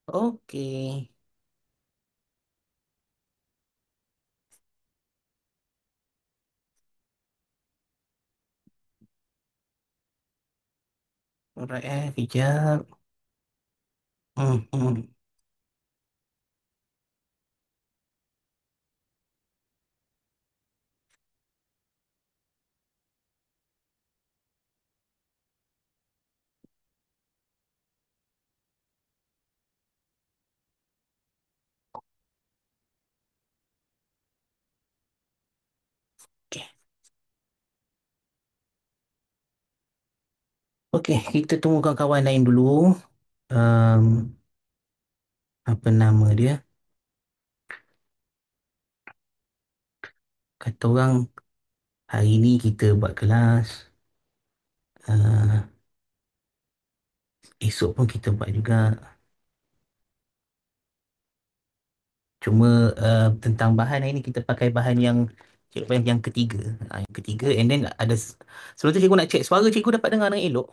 Okey. Alright kejap. Hmm. Okey. Okey, kita tunggu kawan-kawan lain dulu. Um, Apa nama dia? Kata orang hari ni kita buat kelas. Uh, Esok pun kita buat juga. Cuma tentang bahan hari ni kita pakai bahan yang cikgu panggil yang ketiga. Yang ketiga and then ada sebelum tu cikgu nak check suara cikgu dapat dengar dengan elok.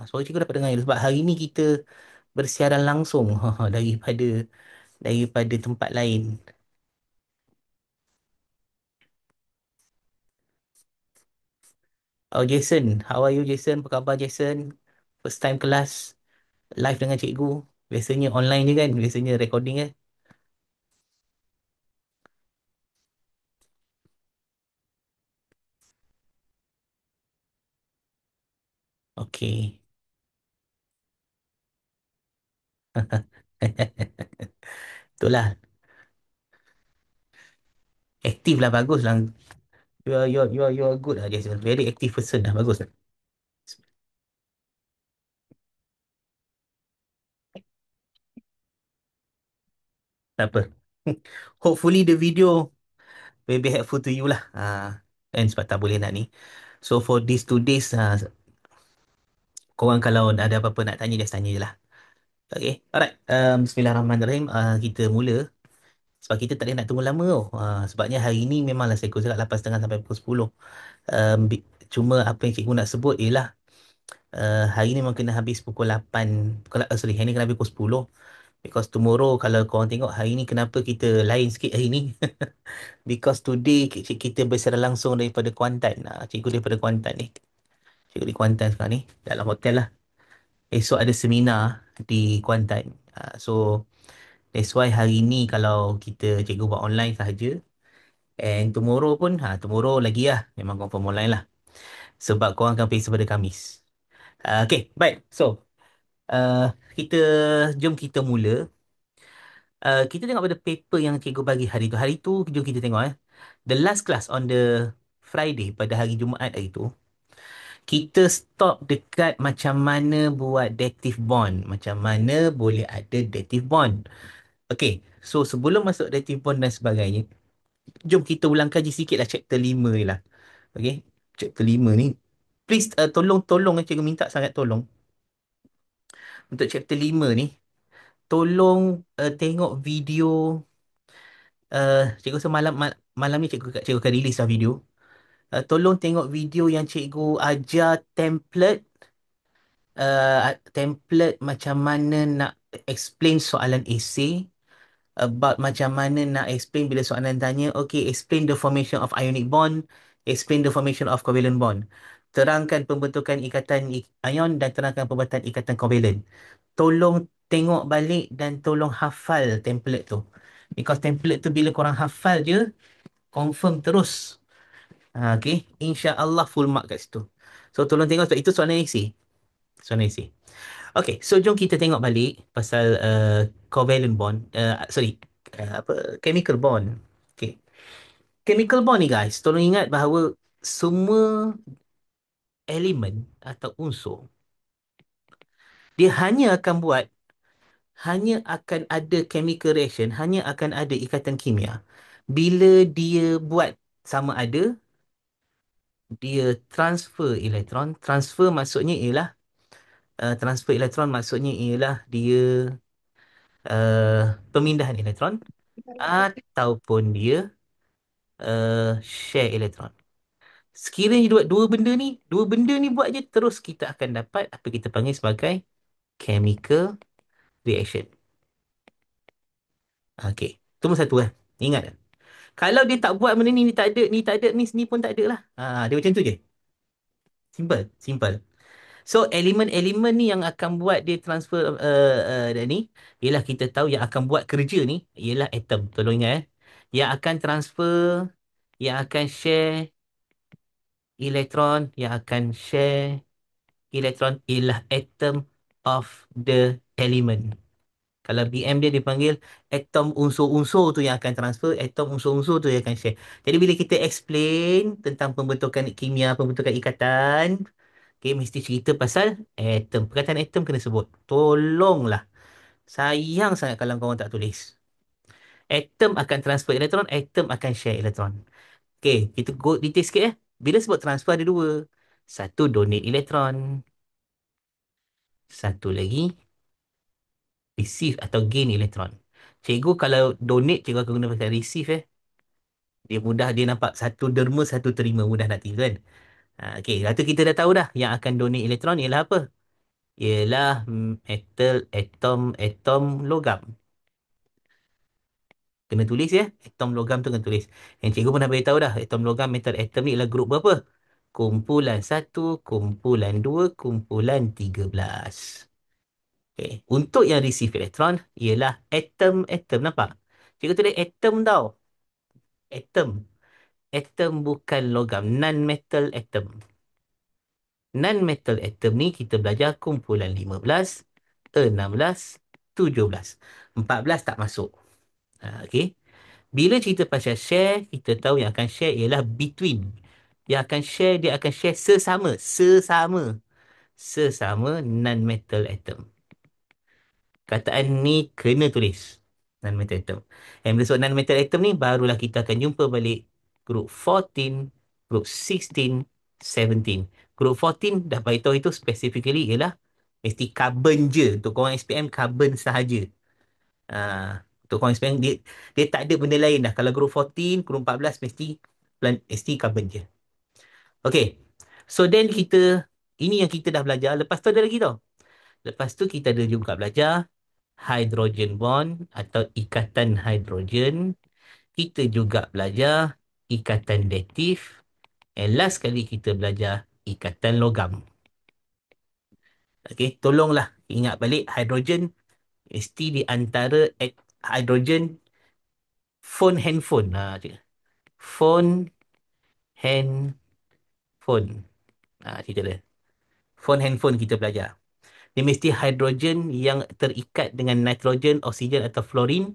Suara cikgu dapat dengar elok sebab hari ni kita bersiaran langsung daripada tempat lain. Oh Jason, how are you Jason? Apa khabar Jason? First time kelas live dengan cikgu. Biasanya online je kan? Biasanya recording kan? Okay. Itulah. Aktif lah, bagus lah. You are good lah Jason. Very active person lah. Bagus lah. Tak apa. Hopefully the video will be helpful to you lah. And sebab tak boleh nak ni. So for these 2 days, korang kalau ada apa-apa nak tanya, just tanya je lah. Okay. Alright. Bismillahirrahmanirrahim. Kita mula. Sebab kita tak boleh nak tunggu lama tau. Sebabnya hari ni memanglah saya cakap 8.30 sampai pukul 10. Cuma apa yang cikgu nak sebut ialah hari ni memang kena habis pukul 8. Sorry, hari ni kena habis pukul 10. Because tomorrow kalau korang tengok hari ni kenapa kita lain sikit hari ni. Because today kita bersecara langsung daripada Kuantan. Cikgu daripada Kuantan ni. Cikgu di Kuantan sekarang ni. Dalam hotel lah. Esok ada seminar di Kuantan. So that's why hari ni kalau kita cikgu buat online sahaja. And tomorrow pun, tomorrow lagi lah. Memang confirm online lah. Sebab korang akan pergi pada Khamis. Okay, baik. So, uh, kita, jom kita mula. Kita tengok pada paper yang cikgu bagi hari tu. Hari tu, jom kita tengok The last class on the Friday, pada hari Jumaat hari tu, kita stop dekat macam mana buat dative bond. Macam mana boleh ada dative bond. Okay, so sebelum masuk dative bond dan sebagainya, jom kita ulang kaji sikit lah chapter 5 ni lah. Okay, chapter 5 ni. Please, tolong, cikgu minta sangat tolong. Untuk chapter 5 ni, tolong tengok video. Cikgu semalam malam ni cikgu akan release lah video. Tolong tengok video yang cikgu ajar template macam mana nak explain soalan esay, about macam mana nak explain bila soalan tanya, okay, explain the formation of ionic bond, explain the formation of covalent bond. Terangkan pembentukan ikatan ion dan terangkan pembentukan ikatan covalent. Tolong tengok balik dan tolong hafal template tu. Because template tu bila korang hafal je, confirm terus. Okay. InsyaAllah full mark kat situ. So tolong tengok sebab itu soalan isi. Soalan isi. Okay. So jom kita tengok balik pasal covalent bond. Sorry. Chemical bond. Okay. Chemical bond ni guys. Tolong ingat bahawa semua elemen atau unsur dia hanya akan ada chemical reaction, hanya akan ada ikatan kimia bila dia buat sama ada dia transfer elektron. Transfer elektron maksudnya ialah dia pemindahan elektron ataupun dia share elektron. Sekiranya dua benda ni buat je, terus kita akan dapat apa kita panggil sebagai chemical reaction. Okey. Itu pun satu kan. Ingat tak? Kalau dia tak buat benda ni tak ada, ni tak ada, ni pun tak ada lah. Dia macam tu je. Simple. Simple. So elemen-elemen ni yang akan buat dia transfer ni ialah kita tahu yang akan buat kerja ni ialah atom. Tolong ingat. Yang akan transfer, yang akan share elektron, yang akan share elektron ialah atom of the element. Kalau BM dia dipanggil atom unsur-unsur tu yang akan transfer, atom unsur-unsur tu yang akan share. Jadi bila kita explain tentang pembentukan kimia, pembentukan ikatan, okay, mesti cerita pasal atom. Perkataan atom kena sebut. Tolonglah. Sayang sangat kalau kawan tak tulis. Atom akan transfer elektron, atom akan share elektron. Okay, kita go detail sikit eh. Bila sebut transfer ada dua. Satu donate elektron. Satu lagi receive atau gain elektron. Cikgu kalau donate, cikgu akan guna pasal receive eh. Dia mudah, dia nampak satu derma, satu terima. Mudah nak tiru kan? Okay, lepas tu kita dah tahu dah. Yang akan donate elektron ialah apa? Ialah metal, atom, logam. Kena tulis ya. Atom logam tu kena tulis. Yang cikgu pernah beritahu dah. Atom logam, metal, atom ni ialah grup berapa? Kumpulan satu, kumpulan dua, kumpulan 13. Okay. Untuk yang receive elektron ialah atom. Nampak? Cikgu tulis atom tau. Atom. Atom bukan logam. Non-metal atom. Non-metal atom ni kita belajar kumpulan 15, 16, 17. 14 tak masuk. Okay. Bila cerita pasal share, kita tahu yang akan share ialah between. Yang akan share, dia akan share sesama. Sesama. Sesama non-metal atom. Kataan ni kena tulis. Non-metal atom. And bila sebut non-metal atom ni, barulah kita akan jumpa balik group 14, group 16, 17. Group 14 dah beritahu itu specifically ialah mesti carbon je. Untuk korang SPM, carbon sahaja. Untuk korang SPM, dia tak ada benda lain dah. Kalau group 14, group 14 mesti carbon je. Okay. So then ini yang kita dah belajar. Lepas tu ada lagi tau. Lepas tu kita ada juga belajar hydrogen bond atau ikatan hidrogen. Kita juga belajar ikatan datif. And last kali kita belajar ikatan logam. Okay, tolonglah ingat balik hidrogen mesti di antara hidrogen phone handphone. Phone handphone. Cerita dia. Phone handphone kita belajar. Dia mesti hidrogen yang terikat dengan nitrogen, oksigen atau fluorine,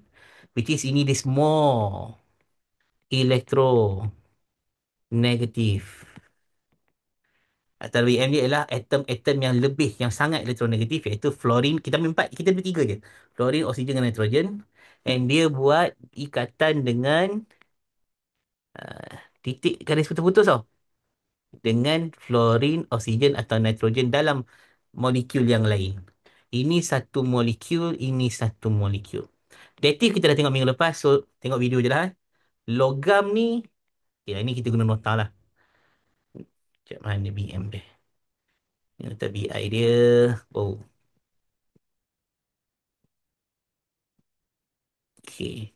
which is ini dia more elektronegatif. Atau WM dia ialah atom-atom yang lebih, yang sangat elektronegatif, iaitu fluorine. Kita ambil empat, kita ambil tiga je. Fluorine, oksigen dan nitrogen. And dia buat ikatan dengan titik garis putus-putus tau. Dengan fluorine, oksigen atau nitrogen dalam molekul yang lain. Ini satu molekul, ini satu molekul. Datif kita dah tengok minggu lepas, so tengok video je lah. Logam ni, okay, ini kita guna nota lah. Macam mana BM dia? Nota BI dia. Oh, okay.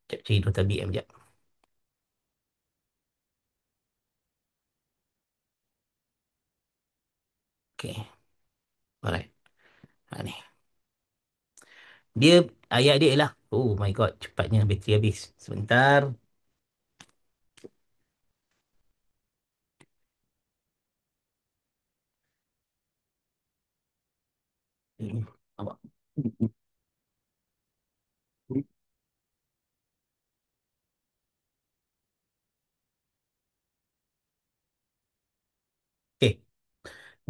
Sekejap cari nota BM sekejap. Okay, alright. Ni. Dia, ayat dia ialah, oh my god, cepatnya bateri habis. Sebentar. Nampak. Okay.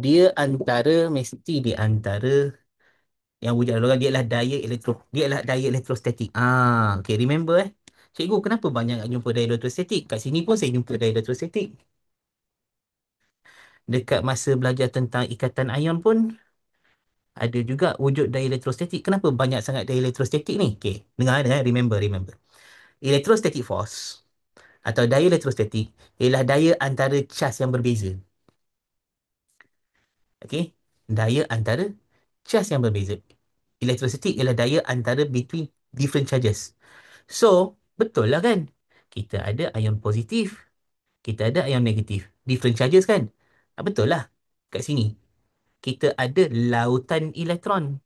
Dia antara, mesti di antara yang wujud logam dia adalah daya elektrostatik. Okay, remember eh. Cikgu, kenapa banyak nak jumpa daya elektrostatik? Kat sini pun saya jumpa daya elektrostatik. Dekat masa belajar tentang ikatan ion pun ada juga wujud daya elektrostatik. Kenapa banyak sangat daya elektrostatik ni? Okay, dengar, remember. Electrostatic force atau daya elektrostatik ialah daya antara cas yang berbeza. Okay, daya antara cas yang berbeza. Electricity ialah daya antara between different charges. So, betul lah kan? Kita ada ion positif, kita ada ion negatif. Different charges kan? Betul lah. Kat sini, kita ada lautan elektron.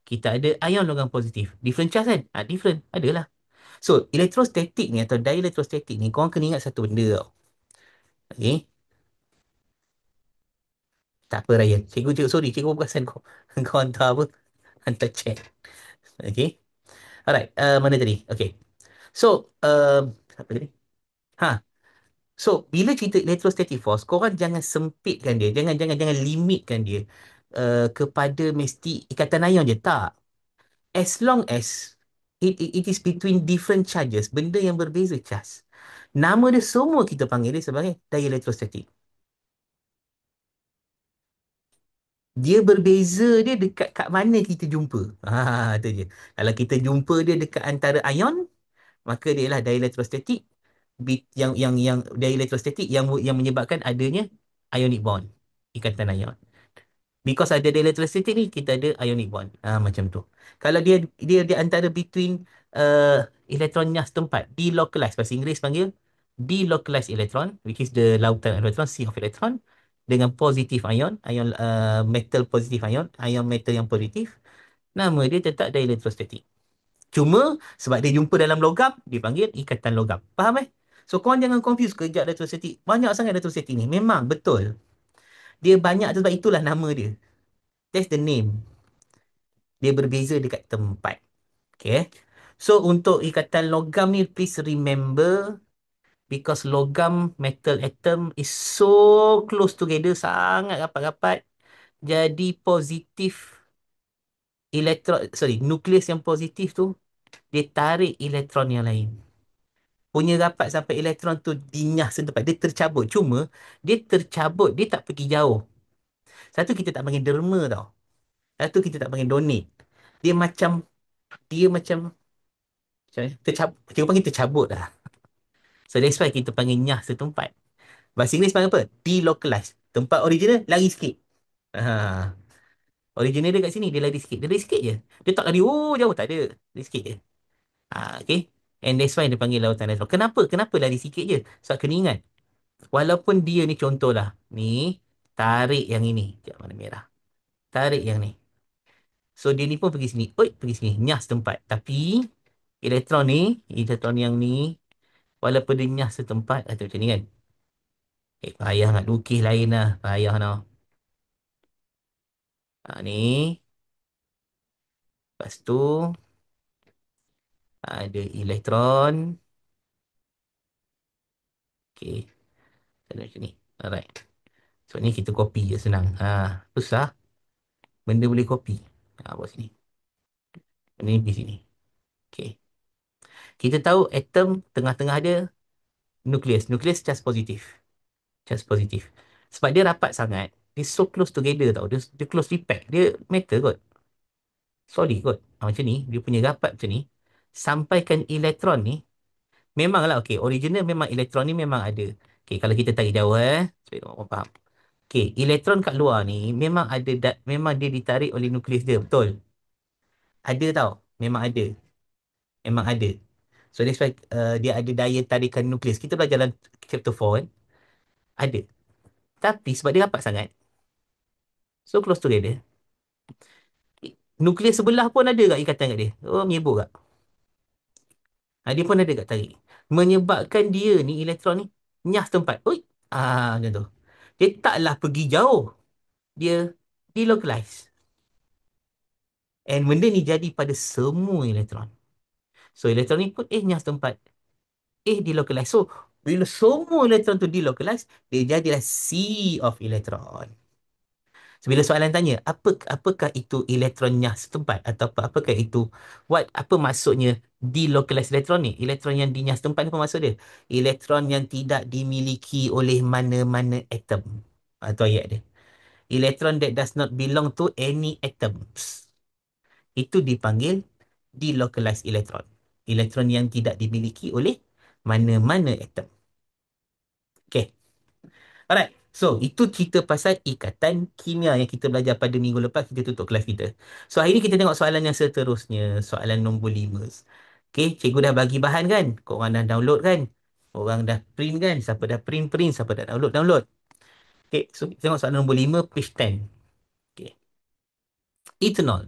Kita ada ion logam positif. Different charge kan? Different. Adalah. So, elektrostatik ni atau dielectrostatic ni, korang kena ingat satu benda tau. Okay? Tak apa Ryan. Cikgu, sorry. Cikgu perasan kau. Kau hantar apa? Hantar chat. Okay? Alright. Mana tadi? Okay. So, apa tadi? Ha. So, bila cerita electrostatic force, korang jangan sempitkan dia. Jangan limitkan dia kepada mesti ikatan ion je. Tak. As long as it is between different charges, benda yang berbeza charge. Nama dia semua kita panggil dia sebagai dielectrostatic. Dia berbeza dia dekat kat mana kita jumpa. Tu je. Kalau kita jumpa dia dekat antara ion, maka dia ialah dielectrostatic. Yang dielectrostatic yang menyebabkan adanya ionic bond, ikatan ion. Because ada dielectricity ni, kita ada ionic bond. Macam tu. Kalau dia di antara between elektronnya setempat, delocalized, bahasa Inggeris panggil delocalized electron, which is the lautan electron, sea of electron, dengan positif ion, metal positif ion metal yang positif, nama dia tetap dielectrostatic. Cuma sebab dia jumpa dalam logam, dipanggil ikatan logam. Faham So korang jangan confuse kejap elektrostatik. Banyak sangat elektrostatik ni. Memang betul. Dia banyak sebab itulah nama dia. That's the name. Dia berbeza dekat tempat. Okay. So untuk ikatan logam ni, please remember, because logam metal atom is so close together, sangat rapat-rapat. Jadi positif nukleus yang positif tu, dia tarik elektron yang lain. Punya rapat sampai elektron tu dinyah setempat. Dia tercabut. Cuma dia tercabut, dia tak pergi jauh. Satu kita tak panggil derma tau. Satu kita tak panggil donate. Dia macam dia macam tercabut. Kita panggil tercabut lah. So that's why kita panggil nyah setempat. Bahasa Inggeris panggil apa? Delocalized. Tempat original lari sikit. Ha. Original dia kat sini, dia lari sikit. Dia lari sikit je. Dia tak lari, oh jauh, tak ada. Lari sikit je. Okay. And that's why dia panggil lautan elektron. Kenapa? Kenapa lari sikit je? Sebab kena ingat. Walaupun dia ni contohlah. Ni, tarik yang ini. Sekejap, mana merah. Tarik yang ni. So dia ni pun pergi sini. Oi, pergi sini. Nyah setempat. Tapi, elektron yang ni, walaupun dia nyah setempat, atau macam ni kan. Payah nak lukis lain lah. Payah tau. Ni. Lepas tu, ada elektron. Okay. Macam ni. Alright. So ni kita copy je senang. Susah. Benda boleh copy. Buat sini. Benda ni pergi sini. Okay. Kita tahu atom tengah-tengah ada nukleus. Nukleus charge positif. Charge positif. Sebab dia rapat sangat. Dia so close together tau. Dia closely packed. Dia metal kot. Solid kot. Macam ni. Dia punya rapat macam ni. Sampaikan elektron ni. Memanglah okay. Original memang elektron ni memang ada. Okay. Kalau kita tarik jauh supaya orang faham. Okay. Elektron kat luar ni memang ada. Memang dia ditarik oleh nukleus dia. Betul. Ada tau. Memang ada. Memang ada. So that's why dia ada daya tarikan nukleus. Kita belajar dalam chapter 4 kan. Ada. Tapi sebab dia rapat sangat. So close together. Nukleus sebelah pun ada kat ikatan kat dia. Oh, menyebuk kat. Dia pun ada kat tarik. Menyebabkan dia ni, elektron ni, nyah tempat. Ui. Macam tu. Dia taklah pergi jauh. Dia delocalize. And benda ni jadi pada semua elektron. So elektron ni pun nyah tempat. Delocalize. So bila semua elektron tu delocalize, dia jadilah sea of electron. So, bila soalan tanya, apakah itu elektronnya setempat atau apakah itu apa maksudnya delocalized elektron ni? Elektron yang dinyas setempat ni apa maksud dia? Elektron yang tidak dimiliki oleh mana-mana atom. Itu ayat dia. Elektron that does not belong to any atoms. Itu dipanggil delocalized elektron. Elektron yang tidak dimiliki oleh mana-mana atom. Okay. Alright. So, itu cerita pasal ikatan kimia yang kita belajar pada minggu lepas, kita tutup kelas kita. So, hari ni kita tengok soalan yang seterusnya, soalan nombor 5. Okay, cikgu dah bagi bahan kan? Korang dah download kan? Orang dah print kan? Siapa dah print, siapa dah download. Okay, so kita tengok soalan nombor 5, page 10. Okay. Ethanol.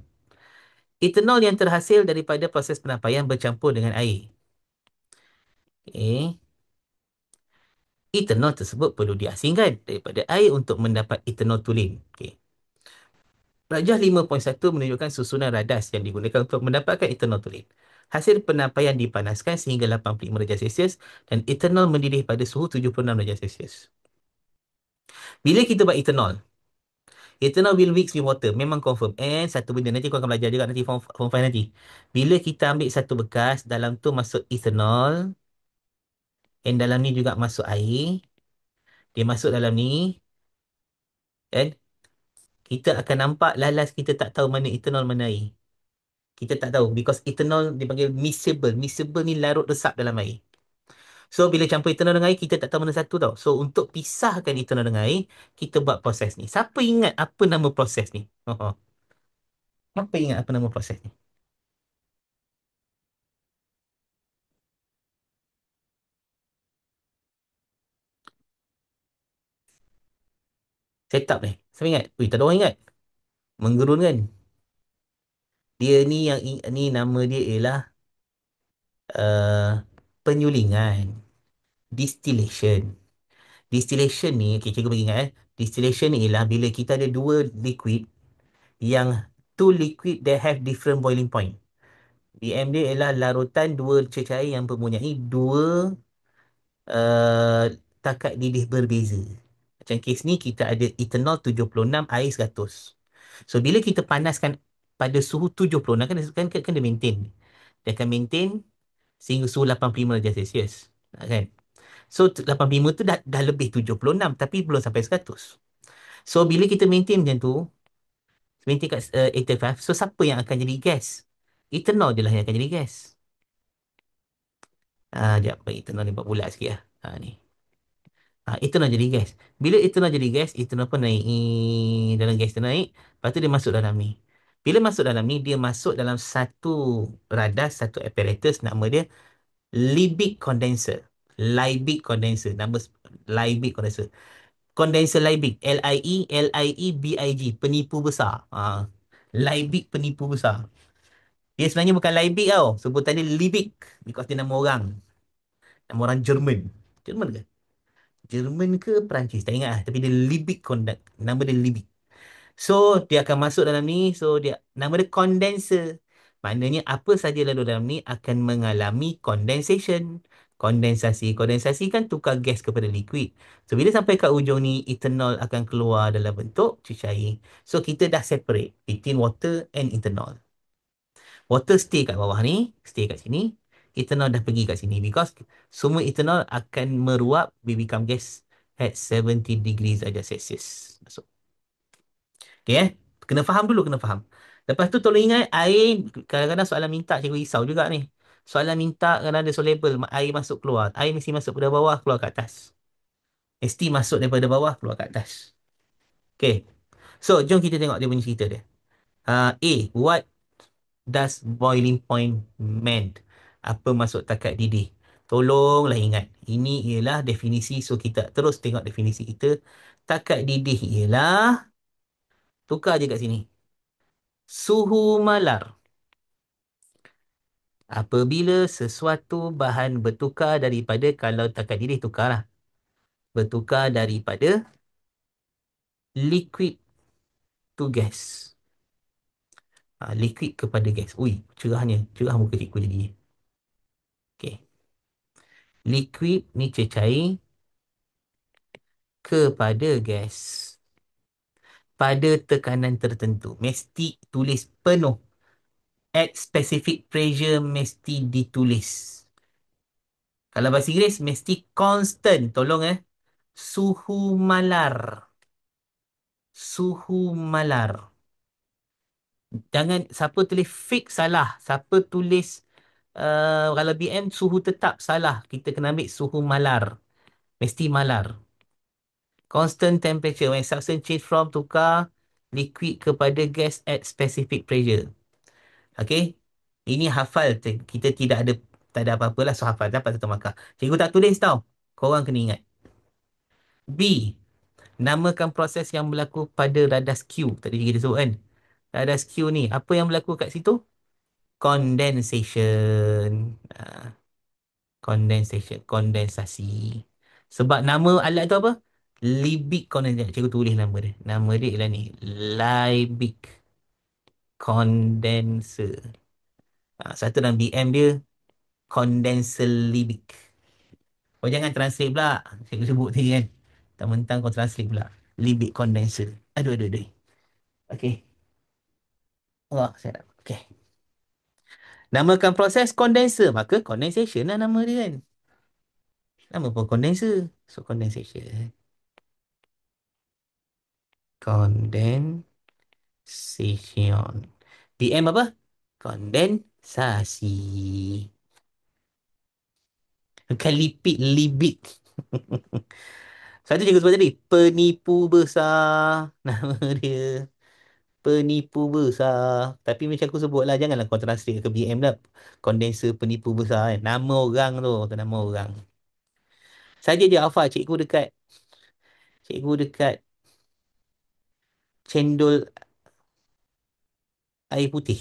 Ethanol yang terhasil daripada proses penampaian bercampur dengan air. Okay. Ethanol tersebut perlu diasingkan daripada air untuk mendapat ethanol tulen. Okay. Rajah 5.1 menunjukkan susunan radas yang digunakan untuk mendapatkan ethanol tulen. Hasil penampaian dipanaskan sehingga 85 darjah Celsius dan ethanol mendidih pada suhu 76 darjah Celsius. Bila kita buat ethanol, ethanol will mix with water. Memang confirm. And satu benda, nanti kau akan belajar juga nanti form 5 nanti. Bila kita ambil satu bekas, dalam tu masuk ethanol, and dalam ni juga masuk air. Dia masuk dalam ni, and kita akan nampak lalas kita tak tahu mana ethanol mana air. Kita tak tahu because ethanol dipanggil miscible. Miscible ni larut resap dalam air. So bila campur ethanol dengan air kita tak tahu mana satu tau. So untuk pisahkan ethanol dengan air, kita buat proses ni. Siapa ingat apa nama proses ni? Oh, siapa ingat apa nama proses ni? Setup ni. Siapa ingat? Ui, tak ada orang ingat. Menggerun kan? Dia ni yang ni nama dia ialah uh, penyulingan. Distillation. Distillation ni, okay, cikgu bagi ingat. Distillation ni ialah bila kita ada dua liquid yang two liquid that have different boiling point. DM dia ialah larutan dua cecair yang mempunyai dua uh, takat didih berbeza. Macam kes ni kita ada ethanol 76, air 100. So bila kita panaskan pada suhu 76 kan dia maintain. Dia akan maintain sehingga suhu 85 darjah Celsius. Kan? So 85 tu dah lebih 76 tapi belum sampai 100. So bila kita maintain macam tu, maintain kat 85, so siapa yang akan jadi gas? Ethanol je lah yang akan jadi gas. Sekejap, bagi ethanol ni buat bulat sikit lah. Ni. Ethanol jadi gas. Bila ethanol jadi gas, ethanol pun naik. Dalam gas tu naik. Lepas tu dia masuk dalam ni. Bila masuk dalam ni, dia masuk dalam satu radas, satu apparatus. Nama dia Liebig condenser. Liebig condenser. Nama Liebig condenser. Condenser Liebig. Liebig. Penipu besar. Liebig penipu besar. Dia sebenarnya bukan Liebig tau. Sebutan dia Liebig. Because dia nama orang. Nama orang Jerman. Jerman ke? Jerman ke Perancis? Tak ingat lah. Tapi dia Liebig conduct. Nama dia Liebig. So, dia akan masuk dalam ni. So, dia nama dia condenser. Maknanya apa saja lalu dalam ni akan mengalami condensation. Kondensasi. Kondensasi kan tukar gas kepada liquid. So, bila sampai kat ujung ni, ethanol akan keluar dalam bentuk cecair. So, kita dah separate between water and ethanol. Water stay kat bawah ni, stay kat sini. Ethanol dah pergi kat sini because semua ethanol akan meruap, we become gas at 70 degrees darjah Celsius. Masuk. Okay Kena faham dulu, kena faham. Lepas tu tolong ingat, air, kadang-kadang soalan minta, cikgu risau juga ni. Soalan minta kadang ada label, air masuk keluar. Air mesti masuk pada bawah, keluar kat atas. Mesti masuk daripada bawah, keluar kat atas. Okay. So, jom kita tengok dia punya cerita dia. A. What does boiling point meant? Apa maksud takat didih? Tolonglah ingat. Ini ialah definisi. So, kita terus tengok definisi kita. Takat didih ialah, tukar je kat sini. Suhu malar. Apabila sesuatu bahan bertukar daripada, kalau takat didih tukarlah. Bertukar daripada liquid to gas. Liquid kepada gas. Ui, cerahnya. Cerah muka cikgu jadi. Okay. Liquid ni cecair kepada gas pada tekanan tertentu. Mesti tulis penuh. At specific pressure mesti ditulis. Kalau bahasa Inggeris mesti constant. Tolong Suhu malar. Suhu malar. Jangan siapa tulis fix salah. Siapa tulis kalau BM suhu tetap salah. Kita kena ambil suhu malar. Mesti malar. Constant temperature. When substance change from tukar liquid kepada gas at specific pressure. Okay. Ini hafal. Kita tidak ada, tak ada apa-apa lah. So hafal. Dapat satu markah. Cikgu tak tulis tau. Korang kena ingat. B. Namakan proses yang berlaku pada radas Q. Tadi kita sebut kan. Radas Q ni. Apa yang berlaku kat situ? Condensation. Condensation. Kondensasi. Sebab nama alat tu apa? Liebig condenser. Cikgu tulis nama dia. Nama dia ialah ni. Liebig condenser. Satu dalam BM dia. Condenser Liebig. Kau jangan translate pula. Cikgu sebut tadi kan. Mentang-mentang kau translate pula. Liebig condenser. Aduh, aduh, aduh. Okay. Allah, saya nak. Okay. Namakan proses condenser. Maka condensation lah nama dia kan. Nama pun condenser. So, condensation. Condensation. PM apa? Kondensasi. Bukan lipid, libik. Satu cikgu sebut tadi. Penipu besar. Nama dia. Penipu besar. Tapi macam aku sebut lah. Janganlah kau translate ke BM lah. Kondenser penipu besar kan. Nama orang tu. Tu nama orang. Saja je Alfa. Cikgu dekat cendol air putih.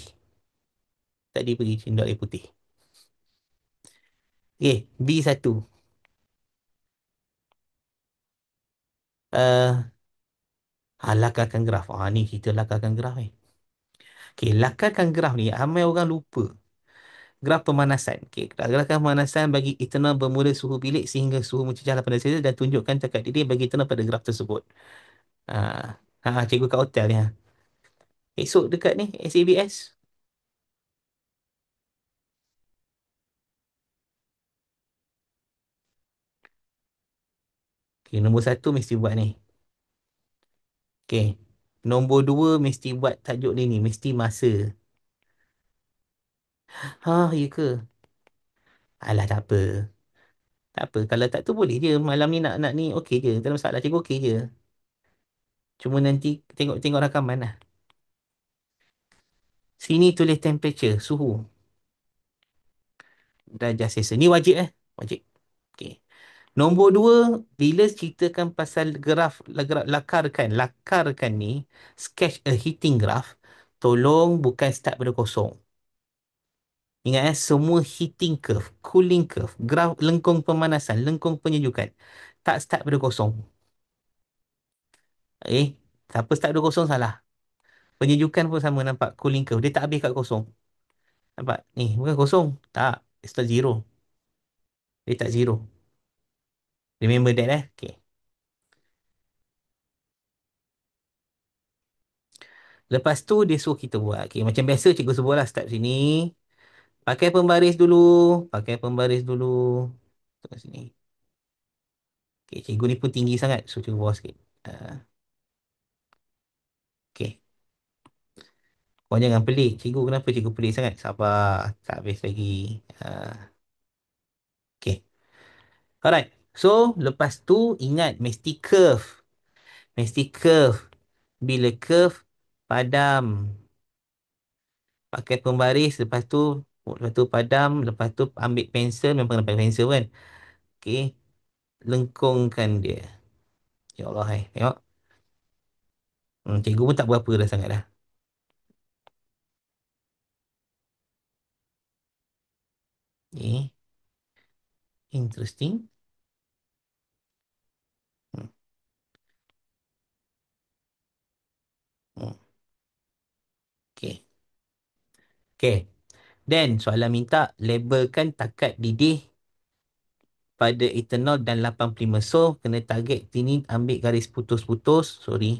Tadi pergi cendol air putih. Okay. B1. Lakarkan graf. Ni kita lakarkan graf ni. Okay, lakarkan graf ni. Ramai orang lupa. Graf pemanasan. Okay, graf pemanasan bagi ethanol bermula suhu bilik sehingga suhu mencecah 8 darjah dan tunjukkan tekad didih bagi ethanol pada graf tersebut. Cikgu kat hotel ni. Esok dekat ni, SABS. Okay, nombor 1 mesti buat ni. Okay. Nombor 2 mesti buat tajuk dia ni. Mesti masa. Ya ke? Alah, tak apa. Tak apa. Kalau tak tu boleh je. Malam ni nak ni okey je. Tak ada masalah. Cikgu okey je. Cuma nanti tengok-tengok rakaman lah. Sini tulis temperature, suhu. Darjah Celsius. Ni wajib Wajib. Okey. Nombor 2, bila ceritakan pasal graf lakarkan ni, sketch a heating graph, tolong bukan start pada kosong. Ingat semua heating curve, cooling curve, graf lengkung pemanasan, lengkung penyejukan. Tak start pada kosong. Siapa start pada kosong salah. Penyejukan pun sama nampak, cooling curve. Dia tak habis kat kosong. Nampak? Ni, bukan kosong. Tak. Dia start zero. Dia tak zero. Remember that Okay. Lepas tu dia suruh kita buat. Okay, macam biasa cikgu sebut lah start sini. Pakai pembaris dulu. Pakai pembaris dulu. Tengok sini. Okay, cikgu ni pun tinggi sangat. So, cikgu bawah sikit. Okay. Kau jangan pelik. Cikgu kenapa cikgu pelik sangat? Sabar. Tak habis lagi. Okay. Alright. So, lepas tu ingat mesti curve. Mesti curve. Bila curve, padam. Pakai pembaris. Lepas tu padam. Lepas tu ambil pensel. Memang kena pakai pensel kan. Okay. Lengkungkan dia. Ya Allah, tengok. Cikgu pun tak berapa dah sangat dah. Okay. Interesting. Hmm. Hmm. Okay. Okay. Then, soalan minta labelkan takat didih pada ethanol dan 85. So, kena target sini ambil garis putus-putus. Sorry.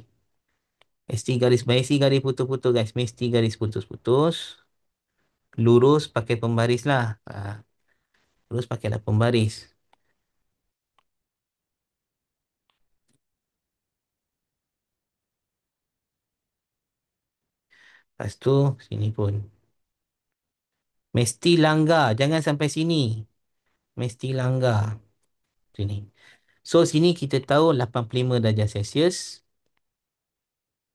Mesti garis putus-putus guys. Mesti garis putus-putus. Lurus pakai pembaris lah. Lurus pakailah pembaris. Lepas tu, sini pun. Mesti langgar. Jangan sampai sini. Mesti langgar. Sini. So sini kita tahu 85 darjah Celsius.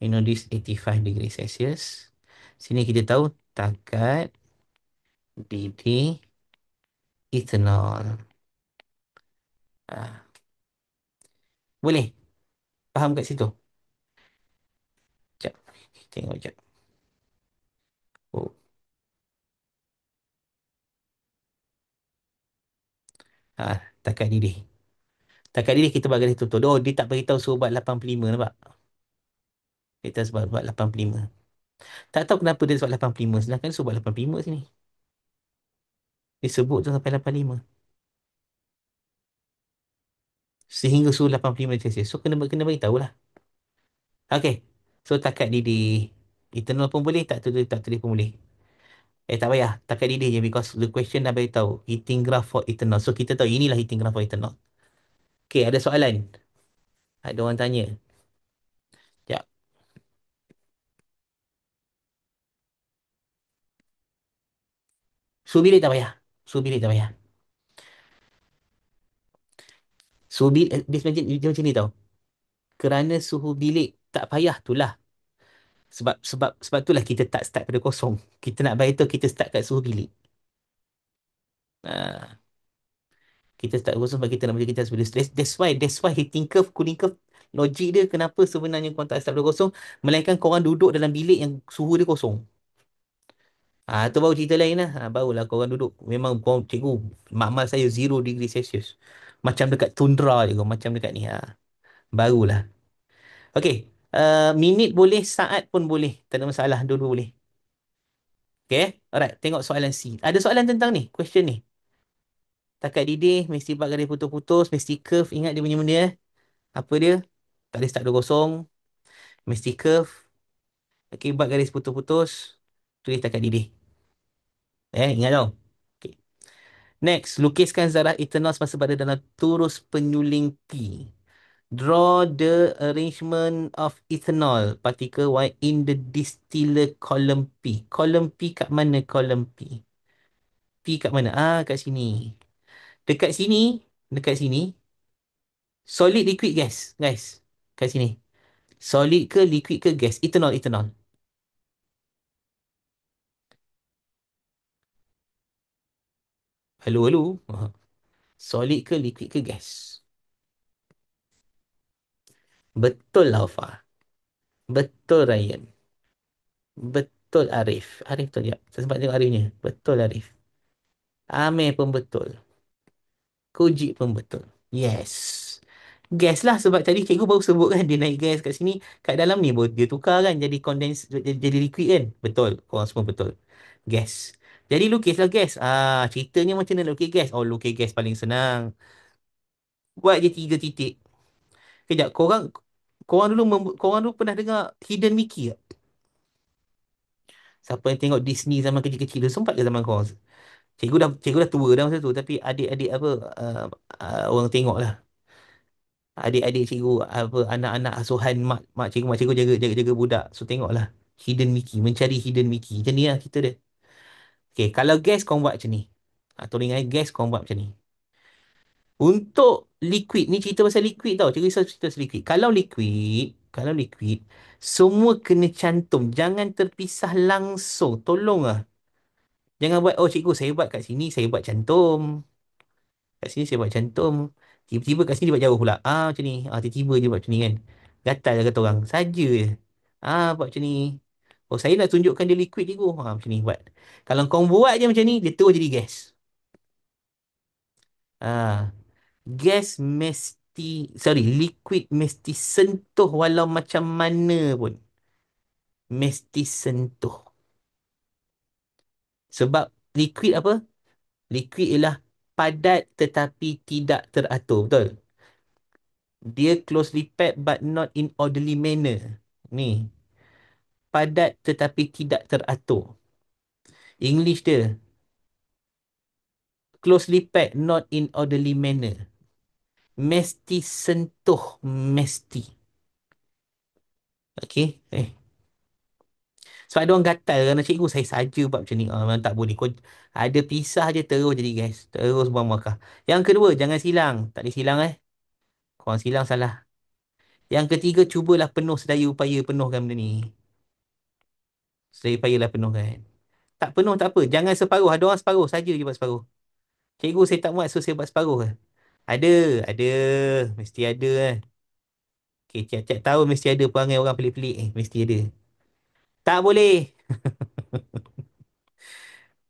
You know this 85 degree Celsius. Sini kita tahu takat didih ethanol. Ah, boleh? Faham kat situ? Sekejap. Tengok sekejap. Oh. Takat didih. Takat didih kita buat garis tutup. Oh, dia tak beritahu suruh buat 85, nampak? Dia tak sebab buat 85. Tak tahu kenapa dia sebab 85. Sedangkan dia suruh buat 85 sini. Dia sebut tu sampai 85. Sehingga suhu 85 darjah Celsius. So, kena beritahu lah. Okay. So, takat didih. Ethanol pun boleh, tak tulis pun boleh. Tak payah. Takat didih je because the question dah beritahu. Heating graph for ethanol. So, kita tahu inilah heating graph for ethanol. Okay, ada soalan? Ada orang tanya. Sekejap. Suhu bilik tak payah. Suhu bilik tak payah. Suhu bilik, dia macam ni tau. Kerana suhu bilik tak payah tu lah. Sebab itulah kita tak start pada kosong. Kita nak beritahu kita start kat suhu bilik. Ah, kita start kosong sebab kita nak bagi kita sebagai stress. That's why heating curve, cooling curve, logik dia kenapa sebenarnya korang tak start pada kosong, melainkan korang duduk dalam bilik yang suhu dia kosong. Tu baru cerita lain lah. Barulah korang duduk. Memang korang, cikgu, makmal saya 0 degree Celsius. Macam dekat tundra je kau. Macam dekat ni. Barulah. Okay. Minit boleh, saat pun boleh. Tak ada masalah. Dua-dua boleh. Okay. Alright. Tengok soalan C. Ada soalan tentang ni. Question ni. Takat didih, mesti buat garis putus-putus, mesti curve. Ingat dia punya benda. Apa dia? Tak boleh start 2-0. Mesti curve. Okay, buat garis putus-putus. Tulis takat didih. Ingat tau. Okay. Next, lukiskan zarah ethanol semasa berada dalam turus penyuling P. Draw the arrangement of ethanol particle Y in the distiller column P. Column P kat mana column P? P kat mana? Kat sini. Dekat sini, dekat sini, solid, liquid, gas, guys. Kat sini. Solid ke liquid ke gas? Ethanol, ethanol. Hello, hello. Solid ke liquid ke gas? Betul lah, Alfa. Betul, Ryan. Betul, Arif. Arif betul ya. Saya sempat tengok Arifnya. Betul, Arif. Amir pun betul. Koji pun betul. Yes. Gas lah sebab tadi cikgu baru sebut kan dia naik gas kat sini. Kat dalam ni baru dia tukar kan jadi condense jadi liquid kan. Betul. Korang semua betul. Gas. Jadi lukislah gas. Ceritanya macam mana lukis gas? Oh, lukis gas paling senang. Buat je 3 titik. Kejap, korang dulu pernah dengar Hidden Mickey tak? Siapa yang tengok Disney zaman kecil-kecil tu sempat ke zaman korang? Cikgu dah tua dah masa tu tapi adik-adik apa orang tengok lah. Adik-adik cikgu apa anak-anak asuhan mak cikgu jaga budak. So tengoklah Hidden Mickey, mencari Hidden Mickey. Macam ni lah kita dia. Okay, kalau gas kau buat macam ni. Atau dengan gas kau buat macam ni. Untuk liquid ni cerita pasal liquid tau. Cikgu risau cerita pasal liquid. Kalau liquid semua kena cantum. Jangan terpisah langsung. Tolong lah. Jangan buat, oh cikgu saya buat kat sini, saya buat cantum. Kat sini saya buat cantum. Tiba-tiba kat sini dia buat jauh pula. Macam ni. Tiba-tiba je buat macam ni kan. Gatal lah kata orang. Saja je. Buat macam ni. Oh, saya nak tunjukkan dia liquid cikgu. Macam ni buat. Kalau kau buat je macam ni, dia terus jadi gas. Ah, gas mesti, sorry, liquid mesti sentuh walau macam mana pun. Mesti sentuh. Sebab liquid apa? Liquid ialah padat tetapi tidak teratur. Betul? Dia closely packed but not in orderly manner. Ni. Padat tetapi tidak teratur. English dia. Closely packed, not in orderly manner. Mesti sentuh. Mesti. Okay? Sebab ada orang gatal kerana cikgu saya saja buat macam ni. Memang tak boleh. Kau ada pisah je terus jadi guys. Terus buang markah. Yang kedua, jangan silang. Tak boleh silang Korang silang salah. Yang ketiga, cubalah penuh sedaya upaya penuhkan benda ni. Sedaya upayalah penuhkan. Tak penuh tak apa. Jangan separuh. Ada orang separuh. Saja je buat separuh. Cikgu saya tak muat, so saya buat separuh kan. Ada. Ada. Mesti ada kan. Okay, tiap-tiap tahun mesti ada perangai orang pelik-pelik. Mesti ada. Tak boleh.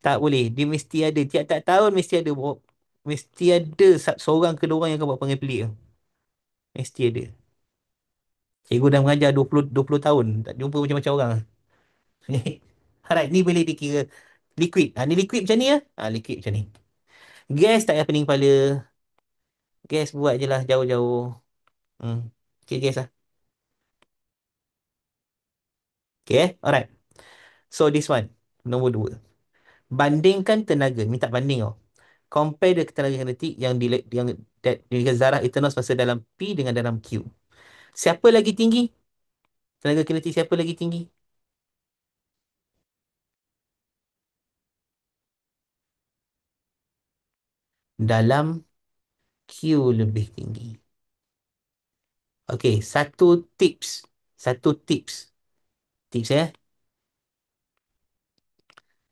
Tak boleh. Dia mesti ada. Tiap-tiap tahun mesti ada. Mesti ada seorang ke dua orang yang akan buat perangai pelik tu. Mesti ada. Cikgu dah mengajar 20 tahun. Tak jumpa macam-macam orang. Alright, ni boleh dikira liquid. Ni liquid macam ni ya. Liquid macam ni. Gas tak payah pening kepala. Gas buat je lah jauh-jauh. Hmm. Okay, gas lah. Okay, alright. So this one. Nombor dua. Bandingkan tenaga. Minta banding tau. Compare the tenaga kinetik yang zarah Ethernos masa dalam P dengan dalam Q. Siapa lagi tinggi? Tenaga kinetik siapa lagi tinggi? Dalam Q lebih tinggi. Okay, satu tips. Satu tips. Tips ya.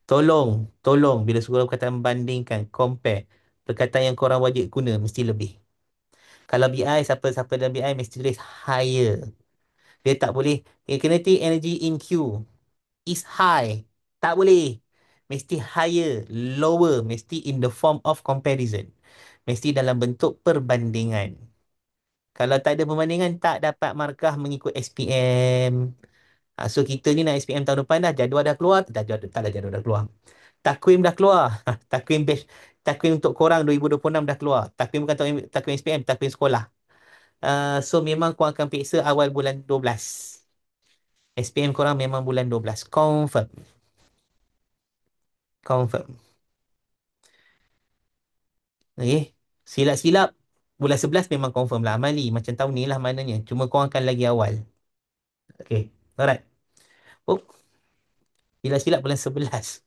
Tolong bila suruh perkataan bandingkan, compare. Perkataan yang korang wajib guna mesti lebih. Kalau BI, siapa-siapa dalam BI mesti tulis higher. Dia tak boleh. Kinetic energy in Q is high. Tak boleh. Mesti higher. Lower. Mesti in the form of comparison. Mesti dalam bentuk perbandingan. Kalau tak ada perbandingan, tak dapat markah mengikut SPM. So kita ni nak SPM tahun depan dah. Jadual dah keluar. Tak dah jadual dah keluar. Takwim dah keluar. Takwim batch. Takwim untuk korang 2026 dah keluar. Takwim bukan takwim SPM, takwim sekolah. So memang korang akan periksa awal bulan 12. SPM korang memang bulan 12. Confirm. Confirm. Okay. Silap-silap bulan 11 memang confirm lah. Amali. Macam tahun ni lah maknanya. Cuma korang akan lagi awal. Okay. Alright. Oh, silap-silap bulan 11.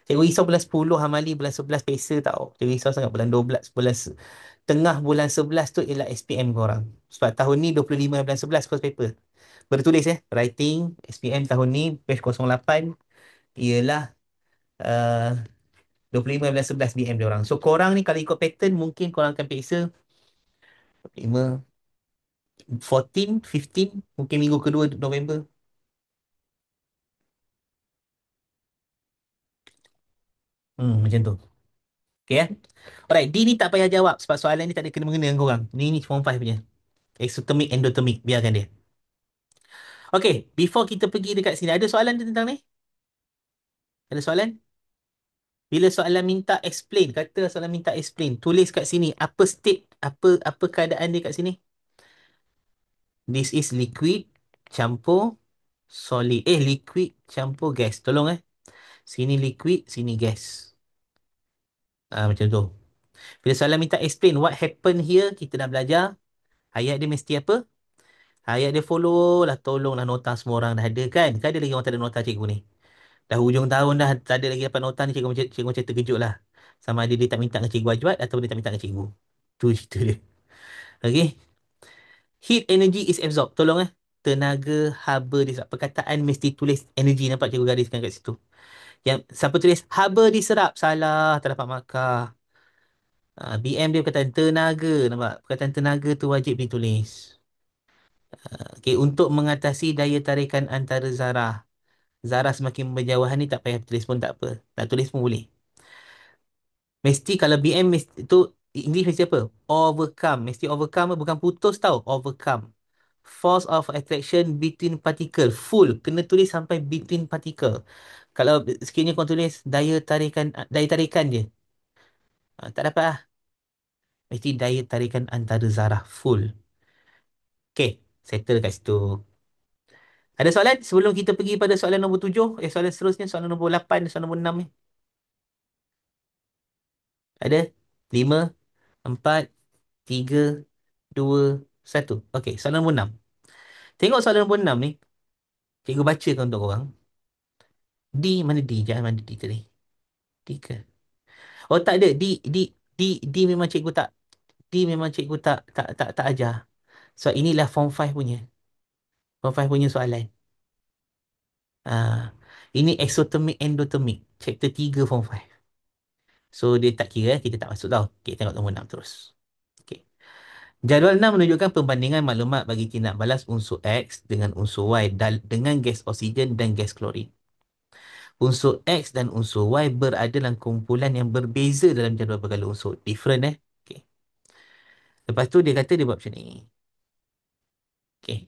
Cikgu risau bulan 10 Amali, bulan 11 pesa tau. Cikgu risau sangat bulan 12. Tengah bulan 11 tu ialah SPM korang. Sebab tahun ni 25 bulan 11 course paper. Bertulis Writing SPM tahun ni batch 08 ialah uh, 25 bulan 11 BM dia orang. So korang ni kalau ikut pattern mungkin korang akan periksa 5 14 15 mungkin minggu kedua November. Macam tu. Okay ya. Alright, D ni tak payah jawab sebab soalan ni tak ada kena-mengena dengan korang. Ni form 5 punya. Exothermic, endothermic. Biarkan dia. Okay, before kita pergi dekat sini, ada soalan tentang ni? Ada soalan? Bila soalan minta explain, kata soalan minta explain, tulis kat sini apa state, apa keadaan dia kat sini. This is liquid campur solid. Liquid campur gas. Tolong Sini liquid, sini gas. Macam tu. Bila soalan minta explain what happened here, kita dah belajar. Ayat dia mesti apa? Ayat dia follow lah. Tolonglah nota semua orang dah ada kan? Kan ada lagi orang tak ada nota cikgu ni. Dah hujung tahun dah tak ada lagi dapat nota ni, cikgu macam terkejut lah. Sama ada dia tak minta dengan cikgu Ajwat atau dia tak minta dengan cikgu. Tu cerita dia. Okay. Heat energy is absorbed. Tolong tenaga haba diserap. Perkataan mesti tulis energy. Nampak cikgu gariskan kat situ. Yang siapa tulis haba diserap, salah, tak dapat markah. BM dia perkataan tenaga. Nampak? Perkataan tenaga tu wajib ditulis. Okay. Untuk mengatasi daya tarikan antara zarah. Zarah semakin berjauhan ni tak payah tulis pun tak apa. Tak tulis pun boleh. Mesti kalau BM mesti, tu English mesti apa? Overcome. Mesti overcome bukan putus tau. Overcome. Force of attraction between particle. Full. Kena tulis sampai between particle. Kalau sekiranya kau tulis daya tarikan je. Tak dapat lah. Mesti daya tarikan antara zarah. Full. Okay. Settle kat situ. Ada soalan sebelum kita pergi pada soalan nombor 7? Soalan seterusnya. Soalan nombor 8, soalan nombor 6 ni. Ada? 5, 4, 3, 2, 1. Okey, soalan nombor 6. Tengok soalan nombor 6 ni. Cikgu bacakan untuk korang. D, mana D? Jangan mana D tadi. D ke? Oh, tak ada. D memang cikgu tak. dia memang cikgu tak ajar. So inilah form 5 punya. Form 5 punya soalan. Ah, ini exothermic endothermic. Chapter 3 form 5. So dia tak kira, kita tak masuk tau. Okay, tengok nombor 6 terus. Okay. Jadual 6 menunjukkan perbandingan maklumat bagi tindak balas unsur X dengan unsur Y dengan gas oksigen dan gas klorin. Unsur X dan unsur Y berada dalam kumpulan yang berbeza dalam jadual berkala unsur. Different Okay. Lepas tu dia kata dia buat macam ni. Okay.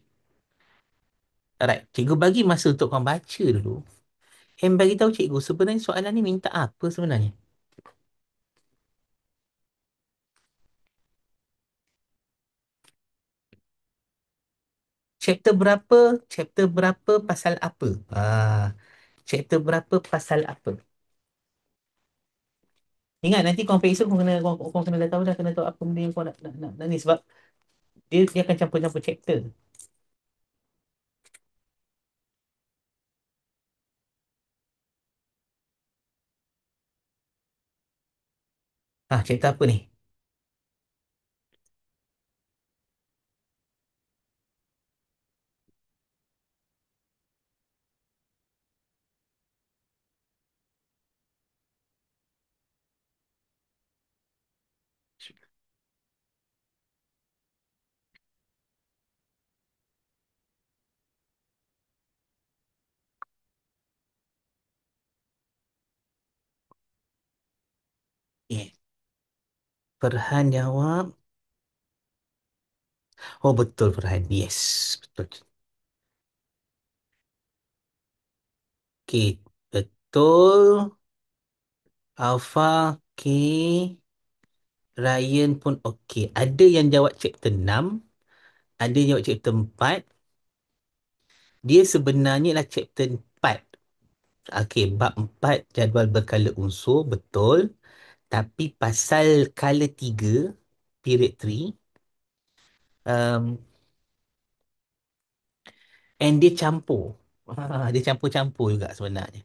Alright. Cikgu bagi masa untuk kau baca dulu. And bagi tahu cikgu sebenarnya soalan ni minta apa sebenarnya? Chapter berapa? Chapter berapa pasal apa? Chapter berapa pasal apa? Ingat nanti kau sampai esok kau kena dah tahu dah kena tahu apa benda yang kau nak ni sebab dia akan campur-campur chapter. Chapter apa ni? Yeah. Farhan jawab. Oh betul Farhan. Yes. Betul. Okay. Betul. Alpha. Okay. Ryan pun okay. Ada yang jawab chapter 6. Ada yang jawab chapter 4. Dia sebenarnya lah chapter 4. Okey, bab 4 jadual berkala unsur, betul. Tapi pasal kala 3, period 3, um, and dia campur. Dia campur-campur juga sebenarnya.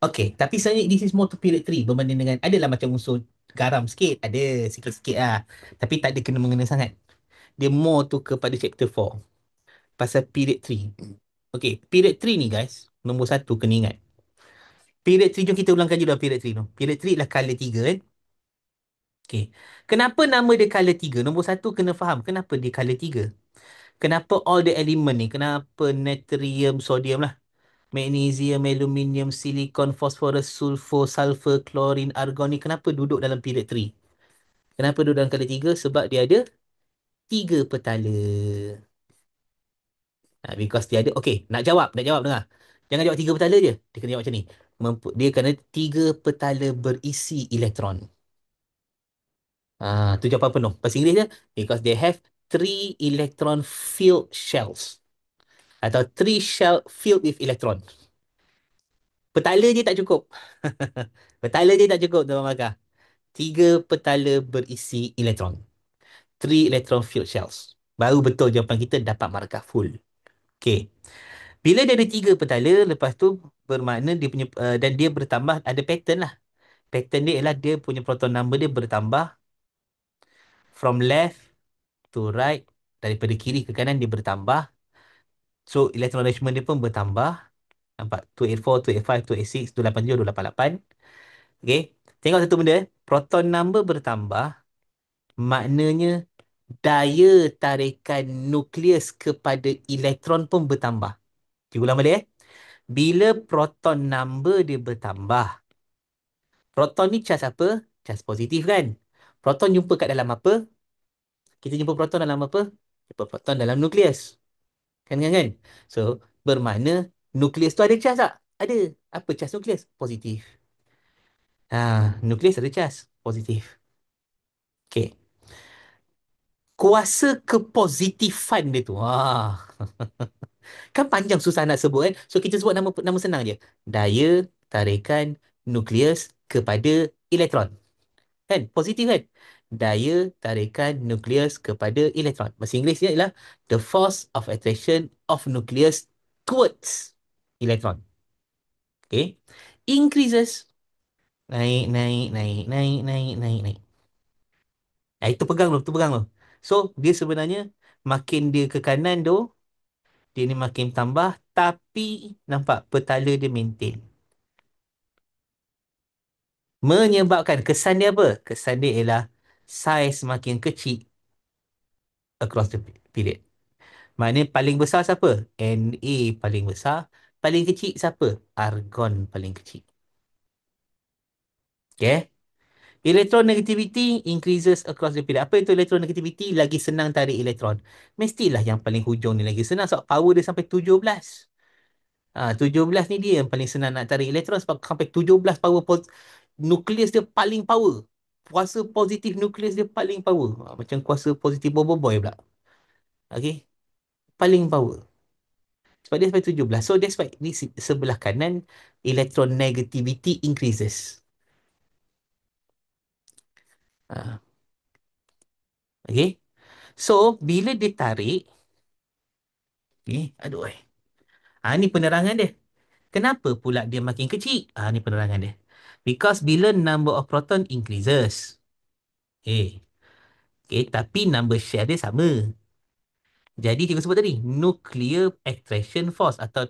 Okey, tapi sebenarnya this is more to period 3 berbanding dengan, adalah macam unsur garam sikit, ada sikit-sikit lah. Tapi tak ada kena-mengena sangat. Dia more tu kepada chapter 4. Pasal period 3. Okey, period 3 ni guys, nombor satu kena ingat. Period 3, jom kita ulang kaji dah period 3 tu. Period 3 ialah kala 3 kan? Okey. Kenapa nama dia color 3? Nombor satu kena faham kenapa dia color 3. Kenapa all the element ni? Kenapa natrium, sodium lah. Magnesium, aluminium, silikon, fosforus, sulfur, sulfur, klorin, argon ni kenapa duduk dalam period 3? Kenapa duduk dalam color 3? Sebab dia ada 3 petala. Because dia ada, okay, nak jawab dengar. Jangan jawab 3 petala je. Dia kena jawab macam ni. Dia kena 3 petala berisi elektron. Tu jawapan penuh. Bahasa Inggeris dia, because they have three electron filled shells. Atau three shell filled with electron. Petala je tak cukup. Petala je tak cukup, Tuan Maka. 3 petala berisi elektron. Three electron filled shells. Baru betul jawapan kita dapat markah full. Okay. Bila dia ada 3 petala, lepas tu bermakna dia punya, dan dia bertambah, ada pattern lah. Pattern dia ialah dia punya proton number dia bertambah from left to right, daripada kiri ke kanan dia bertambah. So electron arrangement dia pun bertambah. Nampak? 284, 285, 286, 287, 288. Okay. Tengok satu benda. Proton number bertambah. Maknanya daya tarikan nukleus kepada elektron pun bertambah. Cikgu ulang balik. Bila proton number dia bertambah. Proton ni charge apa? Charge positif kan? Proton jumpa kat dalam apa? Kita jumpa proton dalam apa? Jumpa proton dalam nukleus. Kan? So, bermakna nukleus tu ada charge tak? Ada. Apa charge nukleus? Positif. Nukleus ada charge. Positif. Okay. Kuasa kepositifan dia tu. Kan panjang susah nak sebut kan? So, kita sebut nama nama senang je. Daya tarikan nukleus kepada elektron. Kan? Positif kan? Daya tarikan nukleus kepada elektron. Bahasa Inggerisnya ialah the force of attraction of nucleus towards electron. Okay. Increases. Naik. Itu pegang tu, tu pegang tu. So, dia sebenarnya makin dia ke kanan tu, dia ni makin tambah, tapi nampak petala dia maintain. Menyebabkan kesan dia apa? Kesan dia ialah saiz makin kecil across the period. Maknanya paling besar siapa? Na paling besar. Paling kecil siapa? Argon paling kecil. Okay? Electronegativity increases across the period. Apa itu electronegativity? Lagi senang tarik elektron. Mestilah yang paling hujung ni lagi senang sebab power dia sampai 17. 17 ni dia yang paling senang nak tarik elektron sebab sampai 17 power nukleus dia paling power. Kuasa positif nukleus dia paling power. Macam kuasa positif boy pula. Okay? Paling power. Sebab dia sampai 17. So that's why di sebelah kanan electronegativity increases. Ah, okay? So bila dia tarik, aduh. Ni penerangan dia. Kenapa pula dia makin kecil? Ni penerangan dia. Because bila number of proton increases. Eh, tapi number share dia sama. Jadi cikgu sebut tadi, nuclear attraction force atau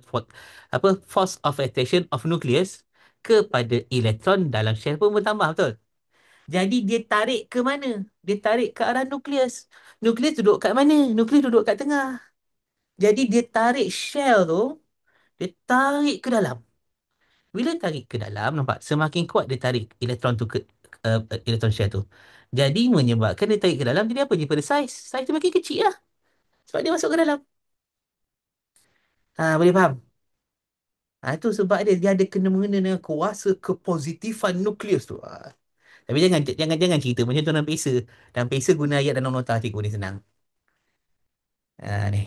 apa force of attraction of nucleus kepada elektron dalam shell pun bertambah, betul? Jadi dia tarik ke mana? Dia tarik ke arah nukleus. Nukleus duduk kat mana? Nukleus duduk kat tengah. Jadi dia tarik shell tu, dia tarik ke dalam. Bila tarik ke dalam, nampak semakin kuat dia tarik elektron tu ke elektron shell tu. Jadi menyebabkan dia tarik ke dalam, jadi apa je pada saiz? Saiz tu makin kecil lah. Sebab dia masuk ke dalam. Boleh faham? Itu sebab dia ada kena-mengena dengan kuasa kepositifan nukleus tu. Tapi jangan cerita macam tu dalam PESA. Dalam PESA guna ayat dan nota cikgu ni senang. Ni.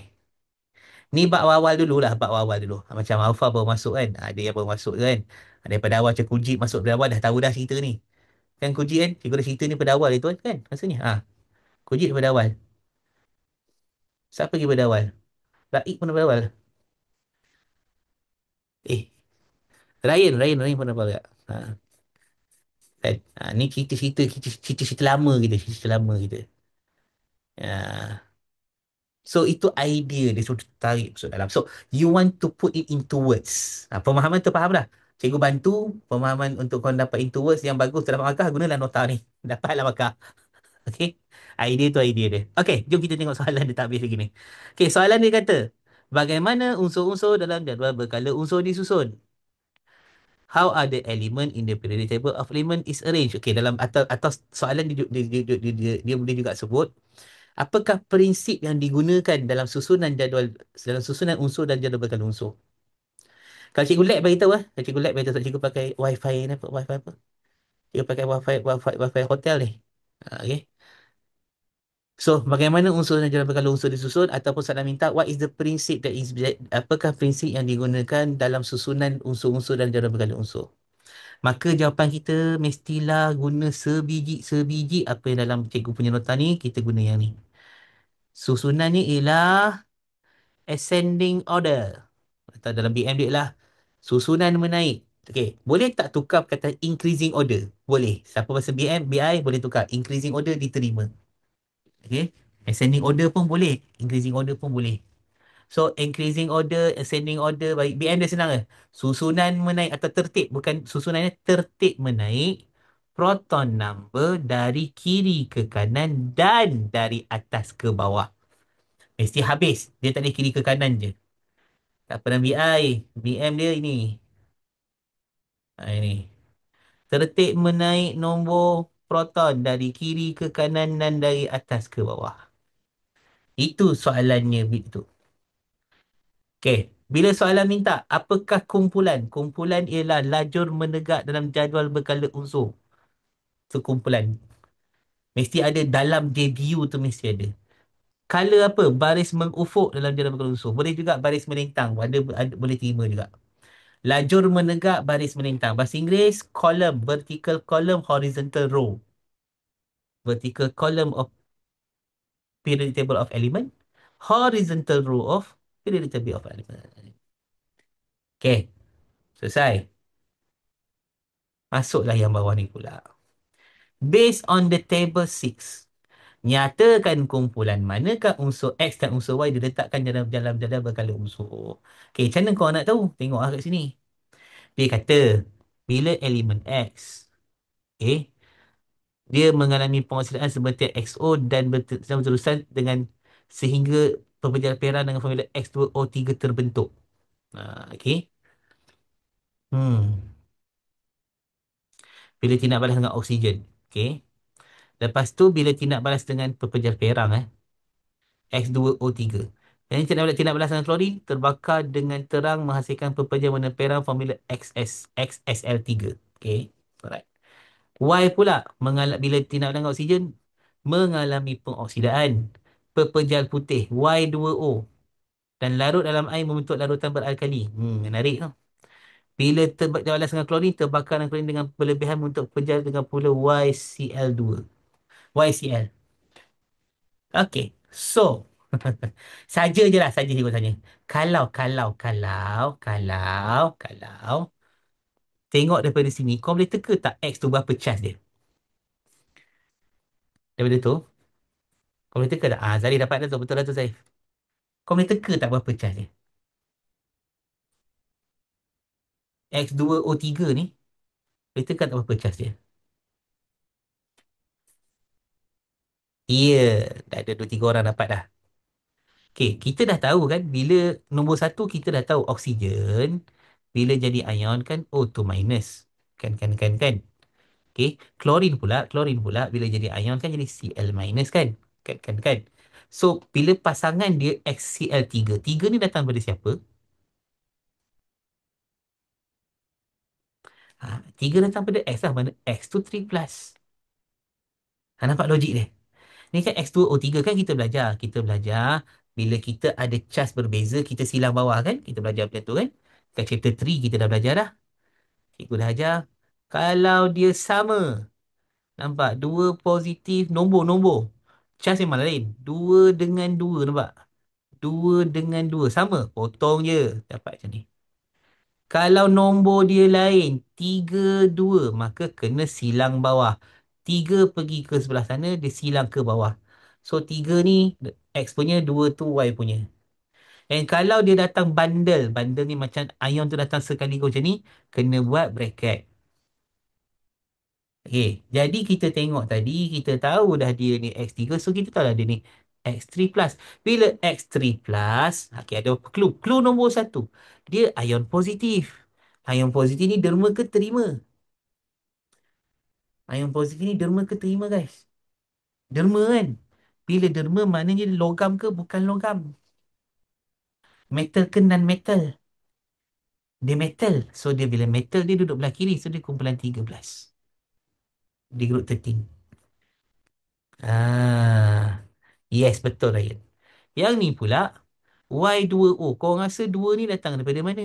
Ni bab awal dulu lah, bab awal dulu. Macam Alpha baru masuk kan. Dia yang baru masuk kan. Daripada awal macam Kujit masuk dari awal dah tahu dah cerita ni. Kan Kujit kan, cikgu dah cerita ni pada awal itu kan rasanya. Kujit pada awal. Siapa pergi pada awal? Raik pun pada awal. Eh, Ryan pun pada awal tak? Kan? Ni cerita-cerita lama kita, cerita lama kita. Ya. So itu idea dia suruh tarik masuk dalam. So you want to put it into words. Pemahaman tu faham dah. Cikgu bantu pemahaman untuk kau dapat into words yang bagus dalam markah, gunalah nota ni. Dapatlah markah. Okay. Idea tu idea dia. Okay, jom kita tengok soalan dia tak habis lagi ni. Okay, soalan dia kata, bagaimana unsur-unsur dalam jadual berkala unsur disusun? How are the element in the periodic table of element is arranged? Okay, dalam atas soalan dia boleh juga sebut apakah prinsip yang digunakan dalam susunan unsur dan jadual berkala unsur? Kalau cikgu lab bagi tahu kalau cikgu lab bagi tahu cikgu pakai wifi ni apa? Wifi apa? Cikgu pakai wifi hotel ni. Okay. So, bagaimana unsur dan jadual berkala unsur disusun ataupun soalan minta what is the principle apakah prinsip yang digunakan dalam susunan unsur-unsur dan jadual berkala unsur? Maka jawapan kita mestilah guna sebiji apa yang dalam cikgu punya nota ni kita guna yang ni. Susunannya ialah ascending order. Atau dalam BM dia lah susunan menaik. Okey, boleh tak tukar kata increasing order? Boleh. Siapa pasal BM, BI boleh tukar. Increasing order diterima. Okey. Ascending order pun boleh. Increasing order pun boleh. So, increasing order, ascending order, baik. BM dia senang ke? Susunan menaik atau tertib. Bukan susunannya tertib menaik. Proton number dari kiri ke kanan dan dari atas ke bawah. Mesti habis. Dia tak ada kiri ke kanan je. Tak pernah BI. BM dia ini. Ini. Tertib menaik nombor proton dari kiri ke kanan dan dari atas ke bawah. Itu soalannya begitu. Okey. Bila soalan minta, apakah kumpulan? Kumpulan ialah lajur menegak dalam jadual berkala unsur. Itu kumpulan. Mesti ada dalam JBU tu mesti ada. Color apa? Baris mengufuk dalam jadual berkala unsur. Boleh juga baris melintang. Ada boleh terima juga. Lajur menegak baris melintang. Bahasa Inggeris, column, vertical column, horizontal row. Vertical column of periodic table of element. Horizontal row of periodic table of element. Okay, selesai. Masuklah yang bawah ni pula. Based on the table 6. Nyatakan kumpulan manakah unsur X dan unsur Y diletakkan dalam jadual berkala unsur. Okey, macam mana kau nak tahu? Tengok kat sini. Dia kata, bila elemen X, okey, dia mengalami pengoksidan seperti XO dan berterusan dengan sehingga perpenjarahan dengan formula X2O3 terbentuk. Okey. Hmm. Bila tindak balas dengan oksigen. Okey. Lepas tu bila tindak balas dengan pepejar perang X2O3. Yang tindak balas dengan klorin terbakar dengan terang menghasilkan pepejar warna perang formula XSL3. Okey. Alright. Y pula bila tindak balas dengan oksigen mengalami pengoksidaan pepejar putih Y2O dan larut dalam air membentuk larutan beralkali. Menarik tau. Bila terbalas dengan klorin terbakar dengan klorin dengan berlebihan untuk pepejar dengan pula YCl2. YCl. Okay. So, saja je lah, saja cikgu tanya. Kalau tengok daripada sini, kau boleh teka tak X tu berapa charge dia? Daripada tu, kau boleh teka tak? Zarif dapat dah tu, betul dah tu Zarif. Kau boleh teka tak berapa charge dia? X2O3 ni, boleh teka tak berapa charge dia? Iya, dah ada 2-3 orang dapat dah. Okay, kita dah tahu kan, bila nombor satu kita dah tahu oksigen, bila jadi ion kan O2 minus. Kan. Okay, klorin pula bila jadi ion kan jadi Cl minus kan. Kan. So, bila pasangan dia XCl3, 3 ni datang daripada siapa? 3 datang daripada X lah, mana X tu 3 plus. Nampak logik dia? Ni kan X2O3 kan kita belajar bila kita ada charge berbeza kita silang bawah kan, kita belajar macam tu kan. Kat chapter 3 kita dah belajar dah. Cikgu dah ajar. Kalau dia sama, nampak? Dua positif, nombor. Charge memang lain. Dua dengan dua, nampak? Dua dengan dua. Sama. Potong je. Dapat macam ni. Kalau nombor dia lain, tiga, dua, maka kena silang bawah. Tiga pergi ke sebelah sana, dia silang ke bawah. So, tiga ni X punya, dua tu Y punya. Dan kalau dia datang bundle ni macam ion tu datang sekaligus macam ni, kena buat bracket. Okay, jadi kita tengok tadi, kita tahu dah dia ni X3, so kita tahu dah dia ni X3 plus. Bila X3 plus, okay, ada clue. Clue nombor satu, dia ion positif. Ion positif ni derma ke terima? Ion positif ni derma ke terima, guys? Derma kan? Bila derma maknanya dia logam ke bukan logam? Metal ke non-metal? Dia metal. So, dia bila metal, dia duduk belah kiri. So, dia kumpulan 13. Di group 13. Ah, yes, betul Ryan. Yang ni pula Y2O. Kau rasa dua ni datang daripada mana?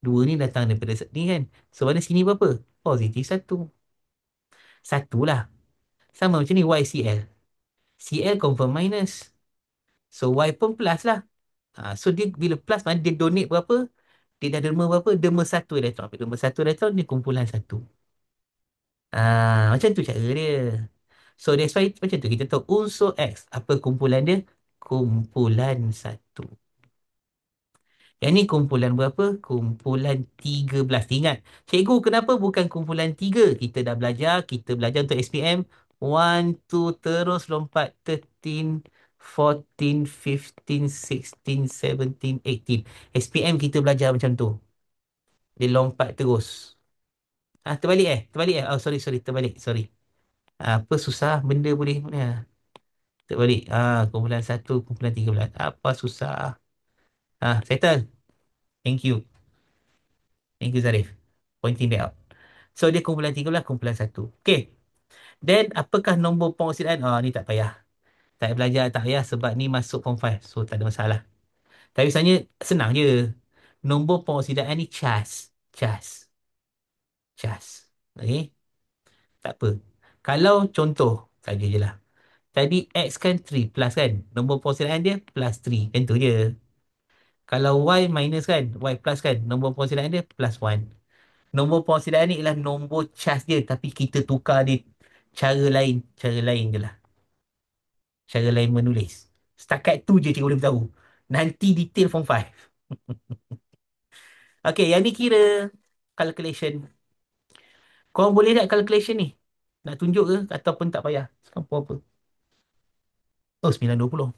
Dua ni datang daripada ni kan. So mana sini berapa? Positif satu. Satu lah. Sama macam ni YCl. Cl confirm minus. So Y pun plus lah. So dia bila plus mana dia donate berapa? Dia dah derma berapa? Derma satu elektron. Derma satu elektron dia kumpulan satu. Macam tu cara dia. So that's why macam tu kita tahu unsur X. Apa kumpulan dia? Kumpulan satu. Yang ni kumpulan berapa? Kumpulan 13. Ingat, cikgu kenapa bukan kumpulan 3? Kita belajar untuk SPM. 1, 2, terus lompat 13, 14, 15, 16, 17, 18. SPM kita belajar macam tu. Dia lompat terus. Terbalik Oh, sorry, terbalik. Sorry. Apa susah benda boleh. Terbalik. Kumpulan 1, kumpulan 13. Apa susah? Settle. Thank you. Thank you, Zarif. Pointing that out. So, dia kumpulan 13, kumpulan satu. Okay. Then, apakah nombor pengoksidaan? Ni tak payah. Tak payah belajar, tak payah sebab ni masuk form 5. So, tak ada masalah. Tapi sebenarnya, senang je. Nombor pengoksidaan ni CHAS. CHAS. CHAS. Okay. Tak apa. Kalau contoh, saja je lah. Tadi X kan 3 plus kan? Nombor pengoksidaan dia plus 3. Kan tu je. Kalau Y minus kan? Y plus kan? Nombor pengoksidaan dia plus 1. Nombor pengoksidaan ni ialah nombor cas dia tapi kita tukar dia cara lain je lah. cara lain menulis. Setakat tu je cikgu boleh beritahu. Nanti detail form 5. Okey, yang ni kira calculation. Kau boleh tak calculation ni? Nak tunjuk ke ataupun tak payah? Apa apa. Oh, 9.20.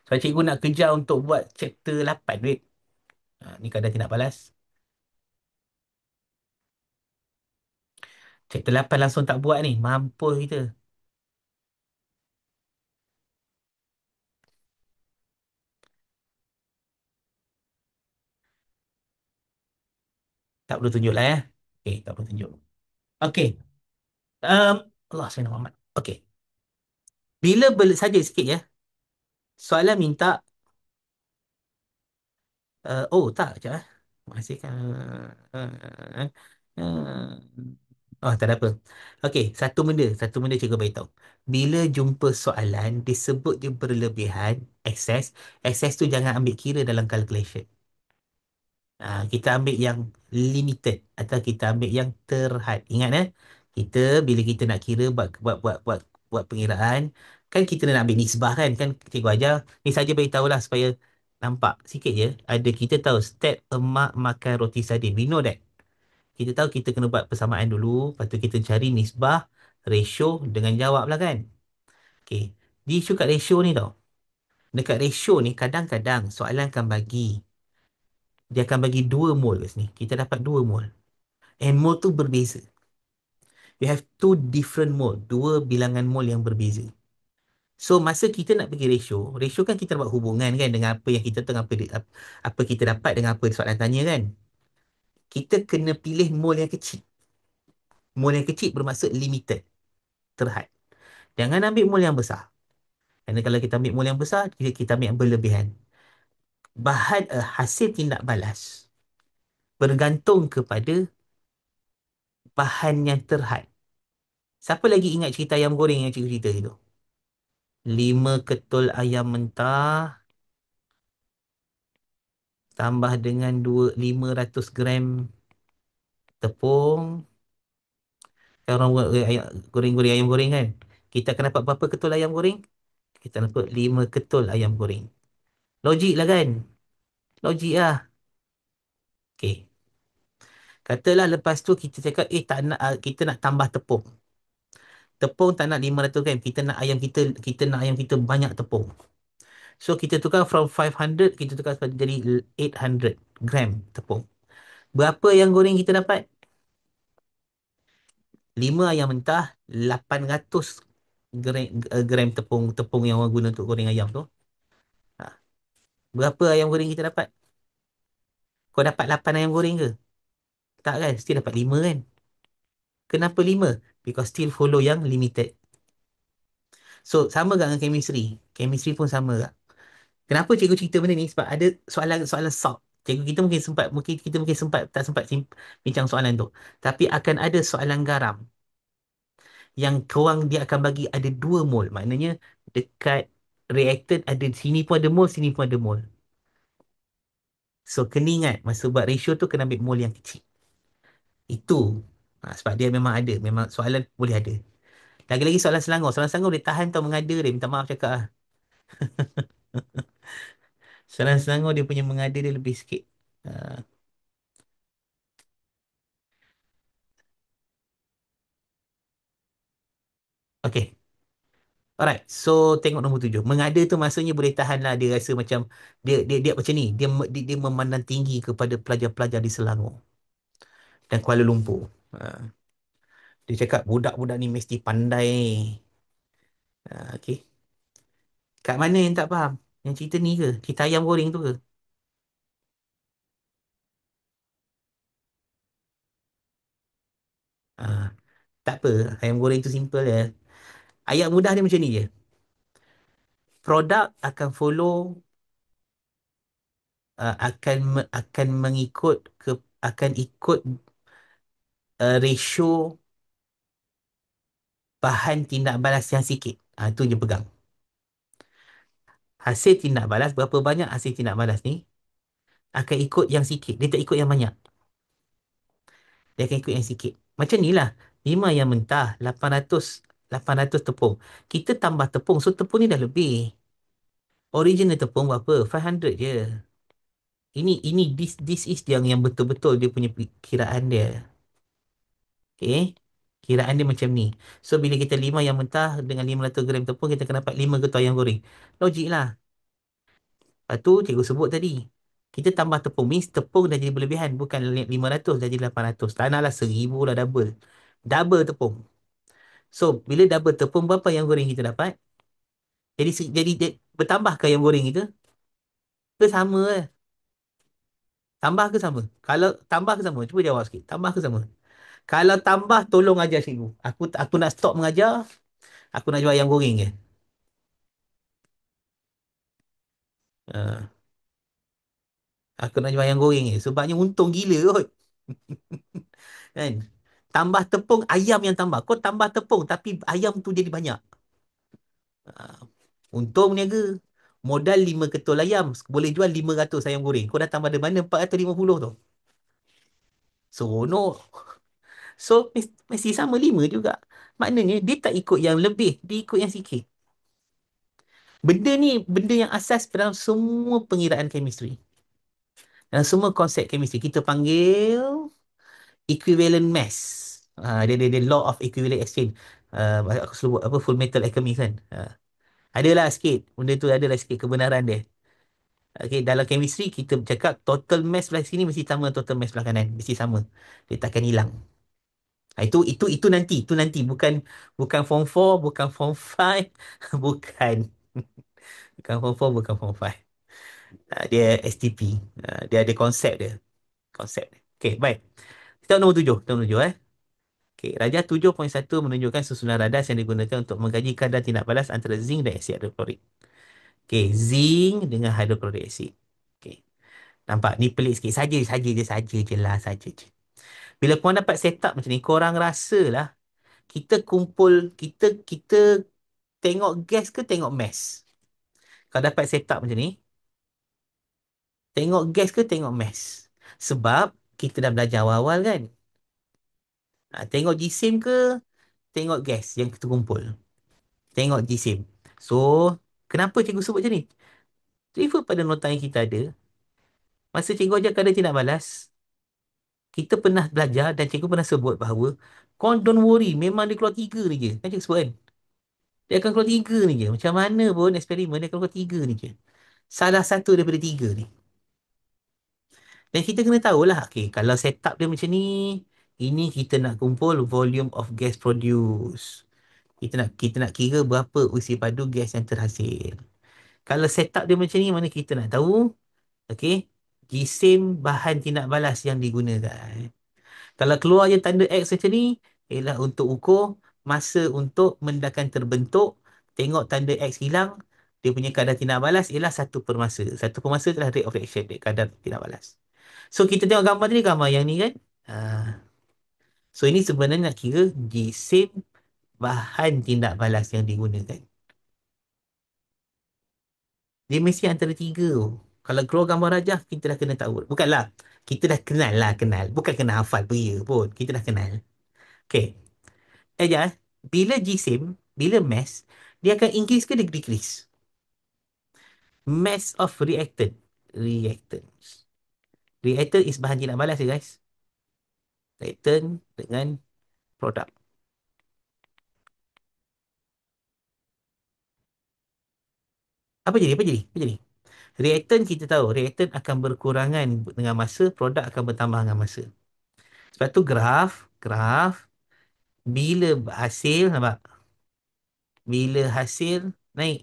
So, cikgu nak kejar untuk buat chapter 8, wait. Ni kadang tidak balas. Chapter 8 langsung tak buat ni. Mampus kita. Tak perlu tunjuk lah ya. Okay, tak perlu tunjuk. Okay. Allah saya Muhammad. Okay. Bila saja sikit ya. Soalan minta oh tak sekejap eh. Menghasilkan oh tak ada apa. Okey, satu benda cikgu beritahu. Bila jumpa soalan disebut dia berlebihan, excess tu jangan ambil kira dalam calculation. Kita ambil yang limited atau kita ambil yang terhad. Ingat kita bila kita nak kira buat pengiraan, kan kita nak ambil nisbah kan cikgu ajar. Ni saja beritahulah supaya nampak sikit je. Ada kita tahu step emak makan roti sardin. We know that. Kita tahu kita kena buat persamaan dulu, lepas tu kita cari nisbah, ratio dengan jawab lah kan. Okay. Di isu kat ratio ni tau. Dekat ratio ni kadang-kadang soalan akan bagi dia akan bagi 2 mol kat sini. Kita dapat 2 mol. And mol tu berbeza. You have two different mol. Dua bilangan mol yang berbeza. So, masa kita nak pergi ratio kan kita buat hubungan kan dengan apa yang kita tahu, dengan apa kita dapat dengan apa soalan tanya kan. Kita kena pilih mol yang kecil. Mol yang kecil bermaksud limited, terhad. Jangan ambil mol yang besar. Kerana kalau kita ambil mol yang besar, kita ambil yang berlebihan. Hasil tindak balas bergantung kepada bahan yang terhad. Siapa lagi ingat cerita ayam goreng yang cikgu cerita itu? 5 ketul ayam mentah tambah dengan 500 gram tepung. Kan orang buat goreng-goreng ayam goreng kan? Kita akan dapat berapa ketul ayam goreng? Kita dapat 5 ketul ayam goreng. Logik lah kan? Logik lah. Okay. Katalah lepas tu kita cakap, tak nak, kita nak tambah tepung. Tepung tak nak 500 gram. Kita nak ayam kita banyak tepung. So kita tukar from 500, kita tukar jadi 800 gram tepung. Berapa yang goreng kita dapat? 5 ayam mentah, 800 gram tepung yang orang guna untuk goreng ayam tu. Ha. Berapa ayam goreng kita dapat? Kau dapat 8 ayam goreng ke? Tak kan? Still dapat 5 kan? Kenapa 5? Because still follow yang limited. So, sama tak dengan chemistry? Chemistry pun sama tak? Kenapa cikgu cerita benda ni? Sebab ada soalan-soalan salt. Cikgu kita mungkin sempat tak sempat bincang soalan tu. Tapi akan ada soalan garam yang korang dia akan bagi ada 2 mol. Maknanya dekat reactant ada sini pun ada mol, sini pun ada mol. So kena ingat masa buat ratio tu kena ambil mol yang kecil. Itu. Sebab dia memang ada. Memang soalan boleh ada. Lagi-lagi soalan Selangor. Soalan Selangor dia tahan tau mengada dia. Minta maaf cakap lah. Soalan Selangor dia punya mengada dia lebih sikit. Uh, okay. Alright. So tengok nombor 7. Mengada tu maksudnya boleh tahan lah. Dia rasa macam dia macam ni. Dia memandang tinggi kepada pelajar-pelajar di Selangor dan Kuala Lumpur. Dia cakap budak-budak ni mesti pandai. Okay. Kat mana yang tak faham? Yang cerita ni ke? Cerita ayam goreng tu ke? Ah, tak apa. Ayam goreng tu simple je. Ayat mudah dia macam ni je. Produk akan follow, akan mengikut akan ikut ratio bahan tindak balas yang sikit. Itu je pegang. Hasil tindak balas, berapa banyak hasil tindak balas ni akan ikut yang sikit. Dia tak ikut yang banyak. Dia akan ikut yang sikit. Macam ni lah. 5 yang mentah, 800 800 tepung. Kita tambah tepung. So tepung ni dah lebih. Original tepung berapa? 500 je. Ini this is yang betul-betul dia punya kiraan dia. Okay. Kiraan dia macam ni. So bila kita 5 yang mentah dengan 500 gram tepung, kita akan dapat 5 ketul ayam goreng. Logik lah. Lepas tu cikgu sebut tadi. Kita tambah tepung. Means tepung dah jadi berlebihan. Bukan 500 dah jadi 800. Tak nak lah 1000 lah double. Double tepung. So bila double tepung, berapa ayam goreng kita dapat? Bertambah ke ayam goreng kita? Ke sama eh? Tambah ke sama? Kalau tambah ke sama? Cuba jawab sikit. Tambah ke sama? Kalau tambah, tolong ajar cikgu. Aku nak stop mengajar. Aku nak jual ayam goreng je. Uh, aku nak jual ayam goreng je. Sebabnya untung gila kot. Kan? Tambah tepung, ayam yang tambah. Kau tambah tepung, tapi ayam tu jadi banyak. Uh, untung berniaga. Modal 5 ketul ayam. Boleh jual 500 ayam goreng. Kau dah tambah dari mana 450 tu? Seronok. So, mesti sama 5 juga. Maknanya, dia tak ikut yang lebih. Dia ikut yang sikit. Benda ni, benda yang asas dalam semua pengiraan chemistry. Dalam semua konsep chemistry. Kita panggil equivalent mass. Dia law of equivalent exchange. Aku sebut apa full metal alchemy kan. Adalah sikit. Benda tu adalah sikit kebenaran dia. Okay, dalam chemistry kita cakap total mass belah sini mesti sama total mass belah kanan. Mesti sama. Dia takkan hilang. Itu nanti bukan form 4, bukan form 5, bukan bukan form 4, bukan form 5. Dia STP. Dia ada konsep dia. Konsep dia. Okay, baik. Kita nombor 7. Kita nombor 7 eh. Okay, Rajah 7.1 menunjukkan susunan radas yang digunakan untuk mengkaji kadar tindak balas antara zinc dan asid hidroklorik. Okay, zinc dengan hidroklorik asid. Okay, nampak ni pelik sikit. Saja je lah, saja je. Bila korang dapat setup macam ni, korang rasa lah kita kumpul, kita tengok gas ke tengok mass? Kalau dapat setup macam ni, tengok gas ke tengok mass? Sebab kita dah belajar awal-awal kan. Tengok jisim ke tengok gas yang kita kumpul? Tengok jisim. So, kenapa cikgu sebut macam ni? Refer pada nota yang kita ada. Masa cikgu ajar kadar tindak balas, kita pernah belajar dan cikgu pernah sebut bahawa kau don't worry, memang dia keluar 3 ni je. Kan cikgu sebut kan? Dia akan keluar 3 ni je. Macam mana pun eksperimen dia akan keluar 3 ni je. Salah satu daripada 3 ni. Dan kita kena tahulah, okay, kalau setup dia macam ni, ini kita nak kumpul volume of gas produced. Kita nak kira berapa usi padu gas yang terhasil. Kalau setup dia macam ni, mana kita nak tahu, okay, jisim bahan tindak balas yang digunakan. Kalau keluar je tanda X macam ni, ialah untuk ukur masa untuk benda akan terbentuk. Tengok tanda X hilang, dia punya kadar tindak balas ialah satu per masa. Satu per masa adalah rate of reaction, dia kadar tindak balas. So kita tengok gambar ni, gambar yang ni kan. Ah, so ini sebenarnya nak kira jisim bahan tindak balas yang digunakan. Dia mesti antara 3 tu. Kalau keluar gambar rajah, kita dah kena tahu. Bukanlah, kita dah kenal lah, kenal. Bukan kena hafal pria pun. Kita dah kenal. Okay. Ajar, bila jisim, bila mass, dia akan increase ke dia decrease? Mass of reactant. Reactants. Reactant is bahan tindak balas ya guys. Reactant dengan produk. Apa jadi? Apa jadi? Apa jadi? Reaktan kita tahu, reaktan akan berkurangan dengan masa, produk akan bertambah dengan masa. Sebab tu graf, bila hasil, nampak? Bila hasil naik,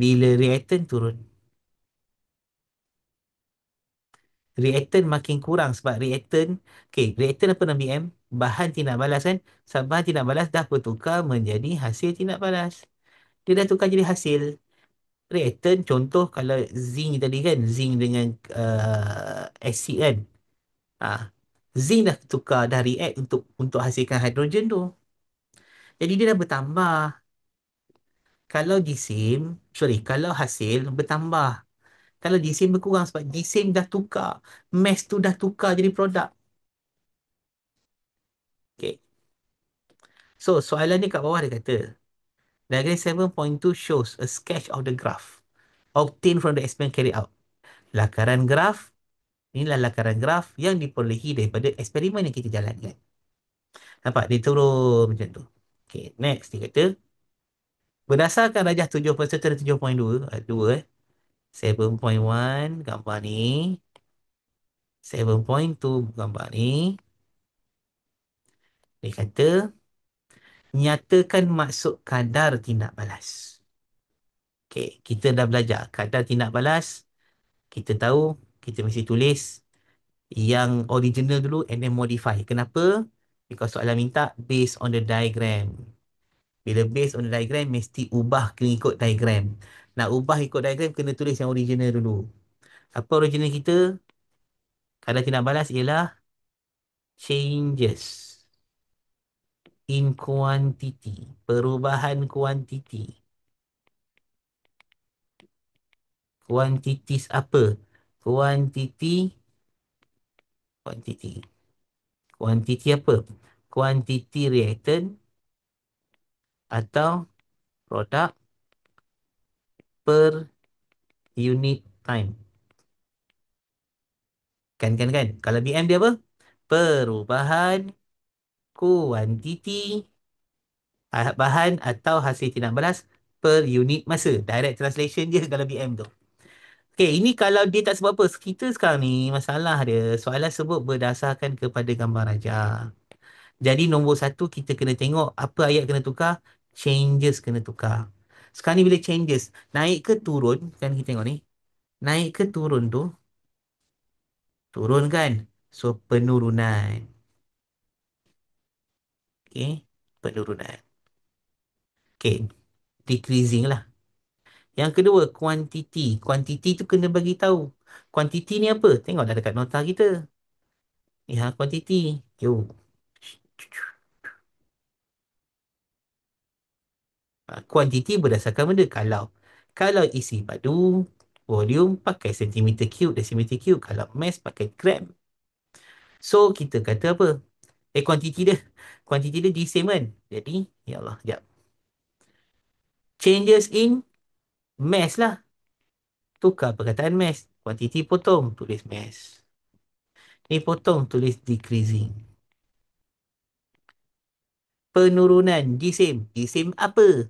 bila reaktan turun. Reaktan makin kurang sebab reaktan, okay, reaktan apa nama BM? Bahan tindak balas kan? Sebab bahan tindak balas dah bertukar menjadi hasil tindak balas. Dia dah tukar jadi hasil. Reaktan, contoh kalau zinc tadi kan, zinc dengan acid kan. Ah, zinc dah tukar, dah react untuk hasilkan hidrogen tu. Jadi dia dah bertambah. Kalau hasil bertambah. Kalau jisim berkurang sebab jisim dah tukar. Mass tu dah tukar jadi produk. Okay. So, soalan ni kat bawah dia kata, diagram 7.2 shows a sketch of the graph obtained from the experiment carried out. Lakaran graf, inilah lakaran graf yang diperolehi daripada eksperimen yang kita jalankan. Nampak? Dia turun macam tu. Okay, next. Dia kata, berdasarkan rajah 7 peserta dan 7.2, 2 7.1 gambar ni, 7.2 gambar ni, dia kata, nyatakan maksud kadar tindak balas. Okay, kita dah belajar kadar tindak balas. Kita tahu, kita mesti tulis yang original dulu and then modify. Kenapa? Because soalan minta based on the diagram. Bila based on the diagram, mesti ubah kena ikut diagram. Nak ubah ikut diagram, kena tulis yang original dulu. Apa original kita? Kadar tindak balas ialah changes in quantity. Perubahan kuantiti. Kuantitis apa? Kuantiti. Kuantiti. Kuantiti apa? Kuantiti reactant atau produk per unit time. Kan? Kalau BM dia apa? Perubahan kuantiti bahan atau hasil tindak balas per unit masa. Direct translation je kalau BM tu. Okay, ini kalau dia tak sebut apa. Kita sekarang ni, masalah dia, soalan sebut berdasarkan kepada gambar rajah. Jadi nombor satu, kita kena tengok apa ayat kena tukar, changes kena tukar. Sekarang ni bila changes, naik ke turun, kan kita tengok ni. Naik ke turun tu, turun kan? So, penurunan. Okay, penurunan. Okay, decreasing lah. Yang kedua, quantity. Quantity tu kena bagi tahu. Quantity ni apa? Tengok dah dekat nota kita. Ya, quantity. Yo. Quantity berdasarkan benda. Kalau isi padu, volume pakai centimeter cube, decimeter cube. Kalau mass pakai gram. So, kita kata apa? Quantity dia. Quantity dia di same kan? Jadi, ya Allah, sekejap. Changes in mass lah. Tukar perkataan mass. Quantity potong, tulis mass. Ni potong, tulis decreasing. Penurunan, jisim. Jisim apa?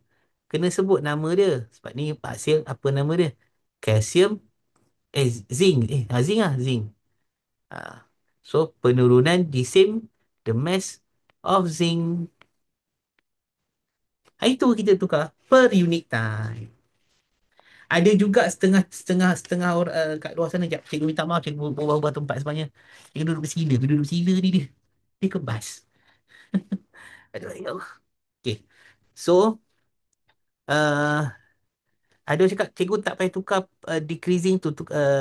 Kena sebut nama dia. Sebab ni hasil apa nama dia? Kalsium, zinc. Zinc lah, zinc. Ah. So, penurunan jisim, the mass of zinc. Itu kita tukar per unit time. Ada juga setengah orang kat luar sana. Sekejap, cikgu minta maaf, cikgu berubah tempat sebenarnya. Cikgu duduk bersila. Duduk bersila ni dia. Dia kebas. Aduh, ya Allah. Okay. So, uh, ada orang cakap cikgu tak payah tukar decreasing tu,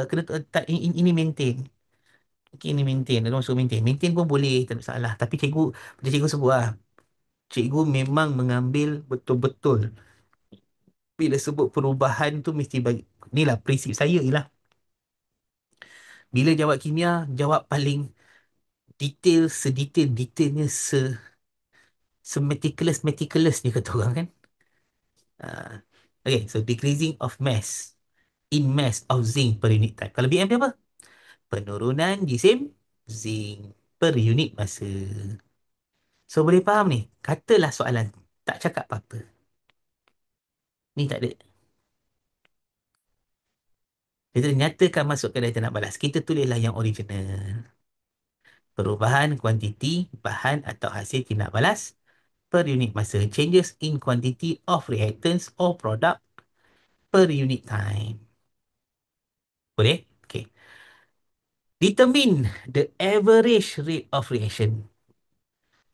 kena tak, ini maintain. Okay, ini maintain. Ada orang suruh maintain. Maintain pun boleh, tak ada masalah. Tapi cikgu, macam cikgu sebut lah. Cikgu memang mengambil betul-betul. Bila sebut perubahan tu mesti bagi. Inilah prinsip saya ialah. Bila jawab kimia, jawab paling detail, sedetail-detailnya, semeticulous ni kata orang kan. Uh, okay, so decreasing of mass in mass of zinc per unit time. Kalau BM dia apa? Penurunan jisim zinc per unit masa. So boleh faham ni? Katalah soalan tak cakap apa-apa. Ni tak ada. Kita nyatakan masuk ke data nak balas. Kita tulislah yang original. Perubahan kuantiti bahan atau hasil tindak balas per unit masa. Changes in quantity of reactants or product per unit time. Boleh? Okay. Determine the average rate of reaction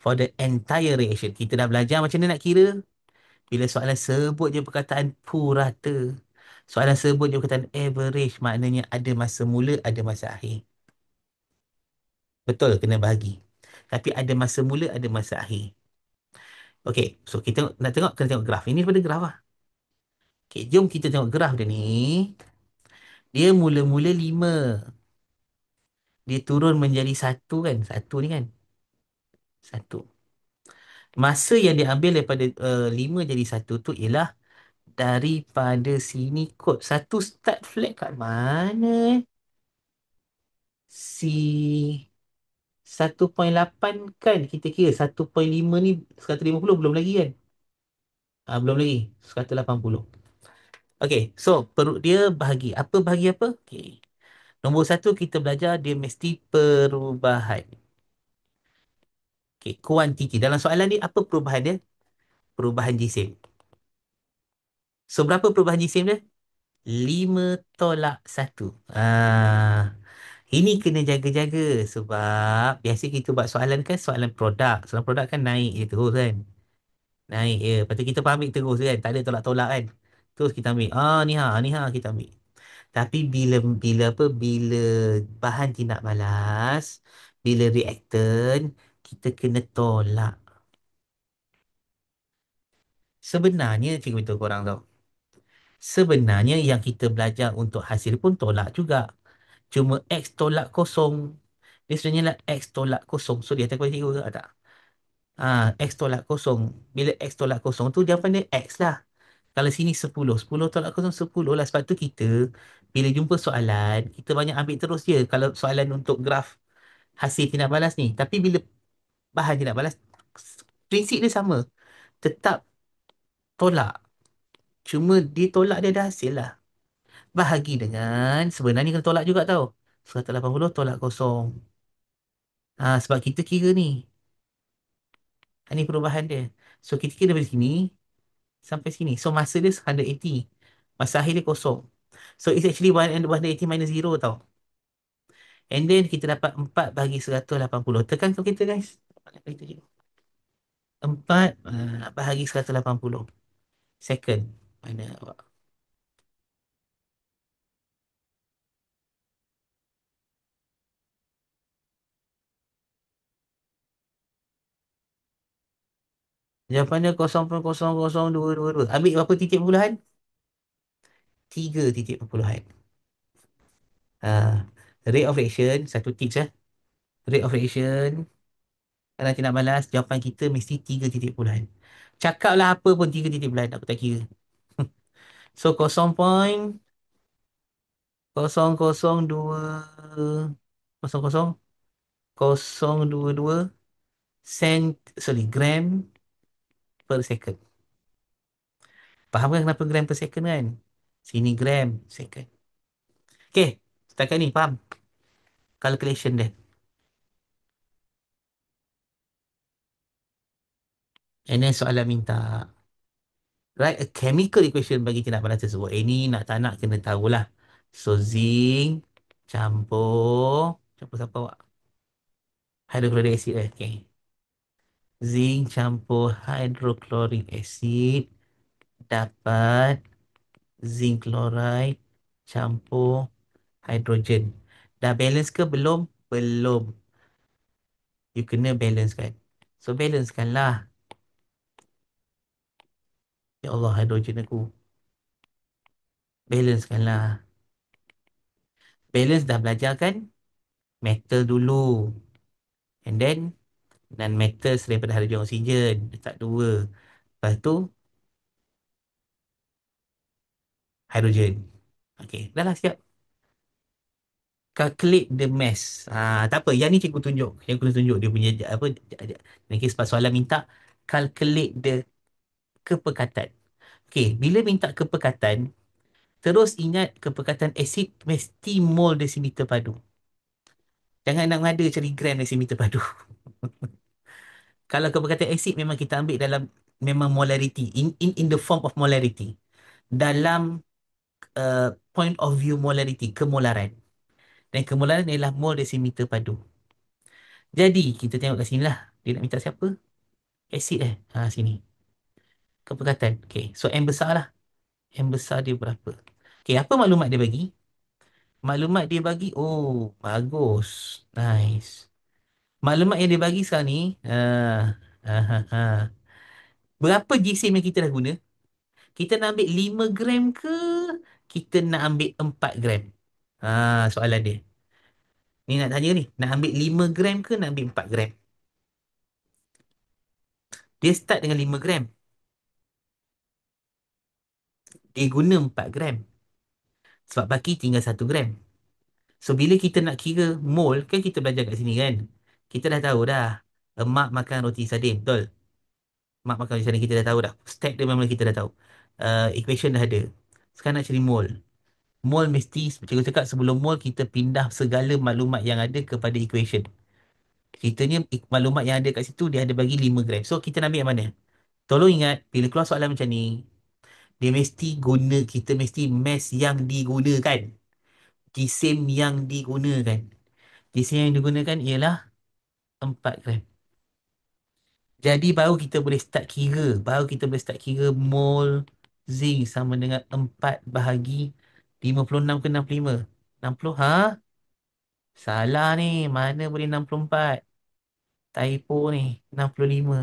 for the entire reaction. Kita dah belajar macam mana nak kira. Bila soalan sebut je perkataan purata. Soalan sebut je perkataan average. Maknanya ada masa mula, ada masa akhir. Betul, kena bahagi. Tapi ada masa mula, ada masa akhir. Okey, so kita nak tengok, kena tengok graf. Ini daripada graf lah. Okey, jom kita tengok graf dia ni. Dia mula-mula 5. Dia turun menjadi 1 kan. 1 ni kan. 1. Masa yang diambil daripada 5 jadi satu tu ialah daripada sini kot. Satu start flat kat mana? Si 1.8 kan kita kira 1.5 ni 150 belum lagi kan? Belum lagi. 180. Okay, so perut dia bahagi. Apa bahagi apa? Okay. Nombor satu kita belajar dia mesti perubahan. Okay, kuantiti. Dalam soalan ni apa perubahan dia? Perubahan jisim. So berapa perubahan jisim dia? 5 tolak 1. Ini kena jaga-jaga sebab biasa kita buat soalan kan soalan produk. Soalan produk kan naik je terus kan. Naik je. Lepas tu kita pun ambil terus kan. Tak ada tolak-tolak kan. Terus kita ambil. Ni ha, kita ambil. Tapi bila bila apa bila bahan tindak balas, bila reaktan, kita kena tolak. Sebenarnya cikgu beritahu korang tau. Sebenarnya yang kita belajar untuk hasil pun tolak juga. Cuma X tolak kosong. Dia sebenarnya lah X tolak kosong. So dia tak boleh cikgu ke tak? X tolak kosong. Bila X tolak kosong tu jawapan dia X lah. Kalau sini 10, 10 tolak kosong 10 lah. Sebab tu kita bila jumpa soalan, kita banyak ambil terus je. Kalau soalan untuk graf hasil tindak balas ni. Tapi bila bahan tindak balas, prinsip dia sama. Tetap tolak. Cuma dia tolak dia ada hasil lah. Bahagi dengan sebenarnya kena tolak juga tau. 180 tolak kosong. Sebab kita kira ni. Ini perubahan dia. So kita kira dari sini sampai sini. So masa dia 180. Masa akhir dia kosong. So it's actually 180 minus 0 tau. And then kita dapat 4 bagi 180. Tekan kalkulator guys. 4 bahagi 180 second. Mana awak? Jawapannya 0.00222. Ambil berapa titik perpuluhan? 3 titik perpuluhan. Ah, rate of reaction, satu tips ya. Rate of reaction, kalau nanti nak balas, jawapan kita mesti 3 titik perpuluhan. Cakaplah apa pun 3 titik perpuluhan, aku tak kira. So, 0.002 0.022 gram per second. Faham kan kenapa gram per second kan? Sini gram second. Okay, setakat ni faham calculation dia. And then soalan minta write a chemical equation bagi tindak balas tersebut. Ini nak tak nak kena tahulah. So zinc campur siapa awak? Hydrochloric acid okay. Zinc campur hydrochloric acid dapat zinc chloride campur hydrogen. Dah balance ke belum? Belum. You kena balance kan. So balance kan lah. Ya Allah hydrogen aku. Balance kan lah. Balance dah belajar kan? Metal dulu. And then non-metal daripada hydrogen oksigen. Letak dua. Lepas tu hydrogen. Okay. Dah lah siap. Calculate the mass. Tak apa. Yang ni cikgu tunjuk. Yang cikgu tunjuk dia punya apa. Nanti sebab soalan minta calculate the kepekatan. Okay. Bila minta kepekatan, terus ingat kepekatan asid mesti mol desimeter padu. Jangan nak mengada cari gram desimeter padu. Kalau kepekatan asid memang kita ambil dalam memang molarity. In the form of molarity. Dalam point of view molarity, kemolaran. Dan kemolaran ialah mol desimeter padu. Jadi, kita tengok kat sini lah. Dia nak minta siapa? Asid sini. Kepekatan. Okay. So, M besar lah. M besar dia berapa? Okay, apa maklumat dia bagi? Maklumat dia bagi, oh, bagus. Nice. Maklumat yang dia bagi sekarang ni, berapa GSM yang kita dah guna? Kita nak ambil 5 gram ke? Kita nak ambil 4 gram? Soalan dia. Ni nak tanya ni. Nak ambil 5 gram ke nak ambil 4 gram? Dia start dengan 5 gram. Dia guna 4 gram. Sebab baki tinggal 1 gram. So, bila kita nak kira mol, kan kita belajar kat sini kan. Kita dah tahu dah. Mak makan roti sardin, betul? Mak makan roti sardin, kita dah tahu dah. Stack dia memang kita dah tahu. Equation dah ada. Sekarang nak cari mol. Mol mesti, cikgu cakap sebelum mol, kita pindah segala maklumat yang ada kepada equation. Ceritanya, maklumat yang ada kat situ, dia ada bagi 5 gram. So, kita nak ambil yang mana? Tolong ingat, bila keluar soalan macam ni, dia mesti guna, kita mesti mass yang digunakan. Kisim yang digunakan. Kisim yang digunakan ialah 4 gram. Jadi baru kita boleh start kira. Baru kita boleh start kira mol zinc sama dengan 4 bahagi 56 ke 65. 60, ha? Salah ni. Mana boleh 64? Typo ni. 65.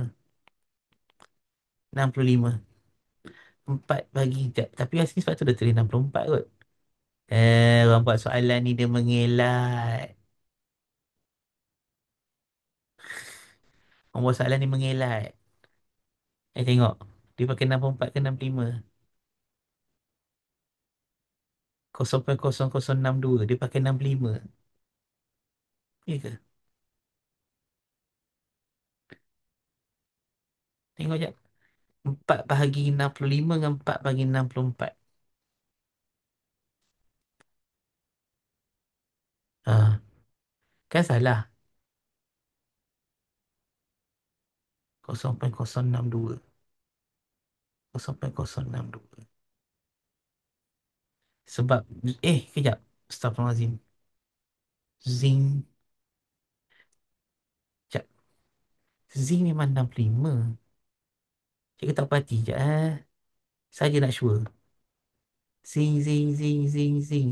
65. 4 bagi. Tapi asli sebab tu dia tulis 64 kot. Orang buat soalan ni dia mengelak. Orang buat soalan ni mengelak. Tengok. Dia pakai 64 ke 65. 0.0062. Dia pakai 65. Ya ke? Tengok je. 4 bahagi 65 dengan 4 bahagi 64. Ha, kan salah. 0.062. 0.062. Sebab, kejap. Astaghfirullahaladzim. Zinc. Kejap. Zinc memang 65. Cikgu tak perhati je. Saja nak sure. Zinc, zinc, zinc, zinc, zinc.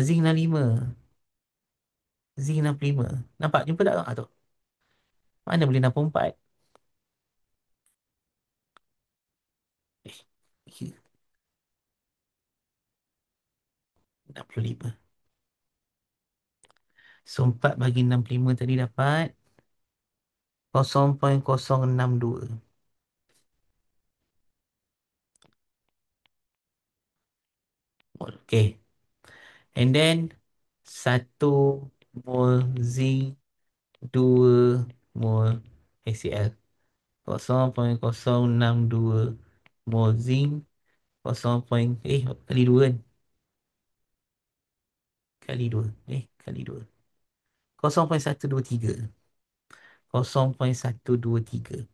Zinc 65. Zinc 65. Nampak? Jumpa tak? Tu. Mana boleh 64? Eh, ya, 65. So, 4 bagi 65 tadi dapat 0.062. Okay. And then, 1 mol zinc, 2 mol HCl. 0.062 mol zinc, 0. Kali 2 kan? Kali 2. Kali 2. 0.123. 0.123.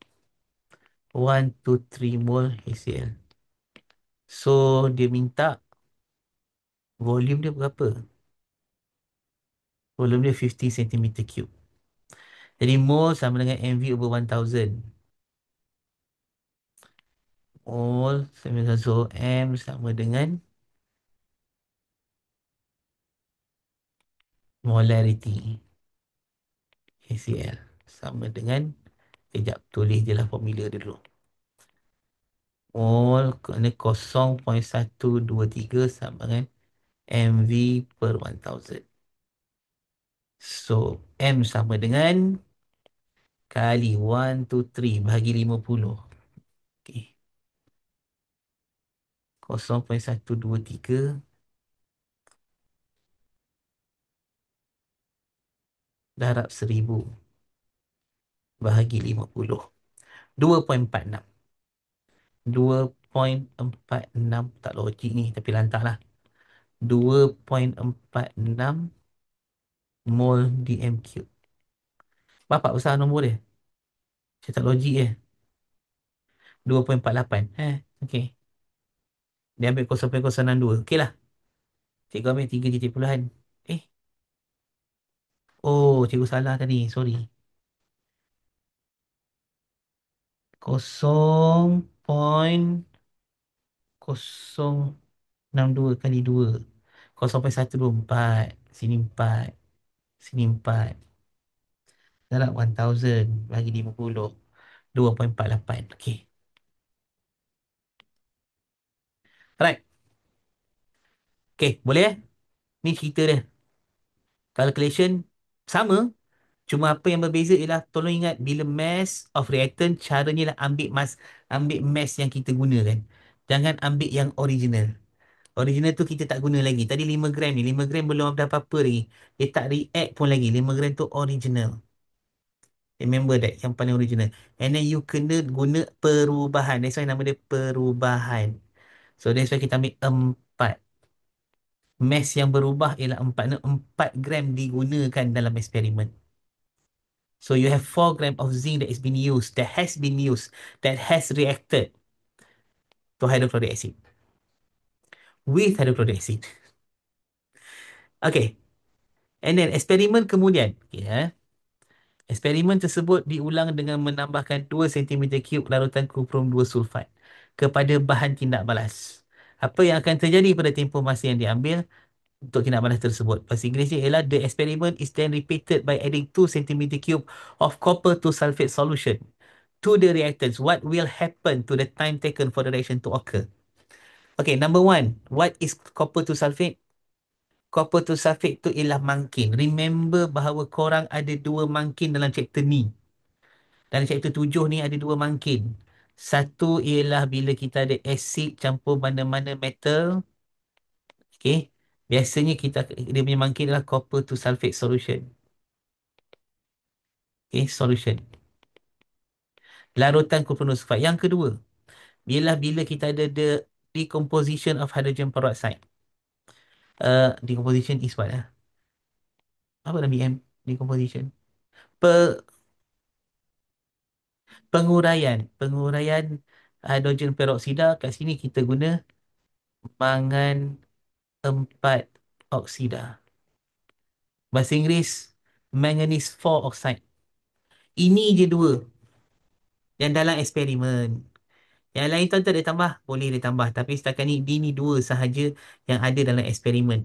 1, 2, 3 mol HCl. So, dia minta volume dia berapa? Volume dia 50 cm cube. Jadi, mol sama dengan MV over 1000. Mol sama dengan, so M sama dengan molarity HCl. Sama dengan, kejap, tulis je lah formula dia dulu. Mol kerana 0.123 sama dengan MV per 1000. So, M sama dengan kali 1, 2, 3 bahagi 50. Okay. 0.123 darab 1000 bahagi 50. 2.46. 2.46. Tak logik ni, tapi lantaklah. 2.46 mol dm cube. Bapak besar nombor dia. Saya tak logik je. 2.48. Okay. Dia ambil 0.062. Okey lah. Cikgu ambil 3 titik puluhan. Eh. Oh, cikgu salah tadi. Sorry. 0.062 kali 2. 0.124. Sini 4. Sini 4. Darab 1000 bagi 50. 2.48. Okey. Alright. Okey, boleh eh? Ni cerita dia. Calculation sama. Cuma apa yang berbeza ialah tolong ingat bila mass of reactant caranya lah ambil mass yang kita gunakan. Jangan ambil yang original. Original tu kita tak guna lagi. Tadi 5 gram ni, 5 gram belum ada apa-apa lagi. Dia tak react pun lagi. 5 gram tu original. Remember that, yang paling original. And then you kena guna perubahan. That's why nama dia perubahan. So that's why kita ambil 4. Mass yang berubah ialah 4. 4 gram digunakan dalam eksperimen. So you have 4 gram of zinc that has been used, that has reacted to hydrochloric acid with hydrochloric acid. Okay. And then eksperimen kemudian. Okay, eksperimen tersebut diulang dengan menambahkan 2 cm cube larutan kuprum 2 sulfat kepada bahan tindak balas. Apa yang akan terjadi pada tempoh masa yang diambil untuk tindak balas tersebut? Bahasa Inggerisnya ialah the experiment is then repeated by adding 2 cm cube of copper to sulfate solution to the reactants. What will happen to the time taken for the reaction to occur? Okay, number one, what is copper to sulfate? Copper to sulfate tu ialah mangkin. Remember bahawa korang ada 2 mangkin dalam chapter ni. Dalam chapter 7 ni ada 2 mangkin. Satu ialah bila kita ada asid campur mana-mana metal. Okay. Biasanya dia punya mangkin adalah copper to sulfate solution. Okay, solution. Larutan copper sulfate. Yang kedua, bila kita ada the decomposition of hydrogen peroxide. Decomposition is what? Apa dalam BM? Decomposition. Pe, penguraian hidrogen peroksida. Kat sini kita guna mangan 4 oksida. Bahasa Inggeris, manganese 4 oxide. Ini je 2 yang dalam eksperimen. Yang lain tu tak ada tambah, boleh dia tambah. Tapi setakat ni, ini 2 sahaja yang ada dalam eksperimen.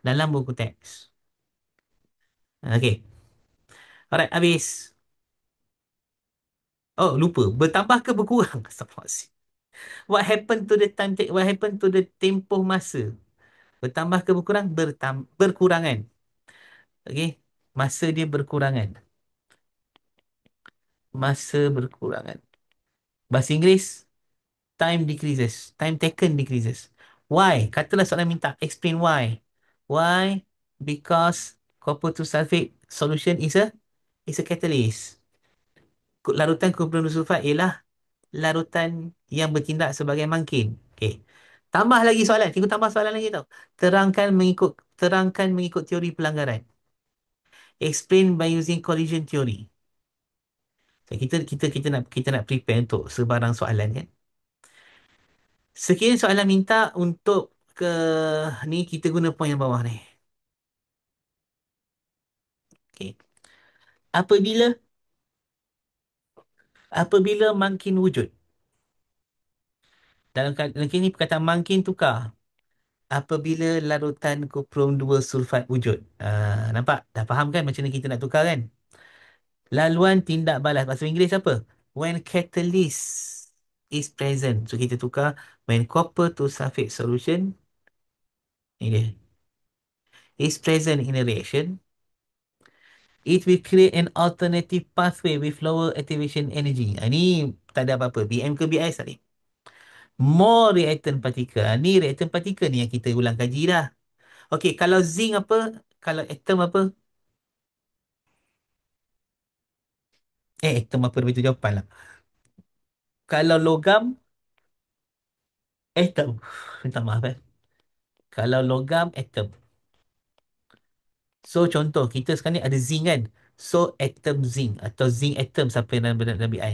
Dalam buku teks. Okay. Alright, habis. Oh, lupa. Bertambah ke berkurang? Astagfirullahaladzim. What happened to the tempoh masa? Bertambah ke berkurang? Berkurangan. Okey. Masa dia berkurangan. Masa berkurangan. Bahasa Inggeris, time decreases. Time taken decreases. Why? Katalah soalan minta explain why. Why? Because copper to sulfate solution is a catalyst. Larutan copper sulfate ialah larutan yang bertindak sebagai mangkin. Okey. Tambah lagi soalan. Cikgu tambah soalan lagi tau. Terangkan mengikut teori pelanggaran. Explain by using collision theory. So, kita nak prepare untuk sebarang soalan kan. Sekian soalan minta untuk ke ni kita guna poin yang bawah ni. Okey. Apabila apabila mangkin wujud. Dalam ni perkataan mangkin tukar. Apabila larutan kuprum 2 sulfat wujud. Nampak? Dah faham kan macam mana kita nak tukar kan? Laluan tindak balas. Bahasa Inggeris apa? When catalyst is present. So kita tukar when copper to sulfate solution. Ni dia. Is present in a reaction. It will create an alternative pathway with lower activation energy. Ni tak ada apa-apa. BM ke BI tak ni? More reactant particle. Ni reactant particle ni yang kita ulang kaji dah. Okey, kalau zinc apa? Kalau atom apa? Atom apa? Itu jawapan lah. Kalau logam, atom. Minta maaf Kalau logam, atom. So, contoh, kita sekarang ni ada zinc kan? So, atom zinc atau zinc atom siapa yang dalam BI.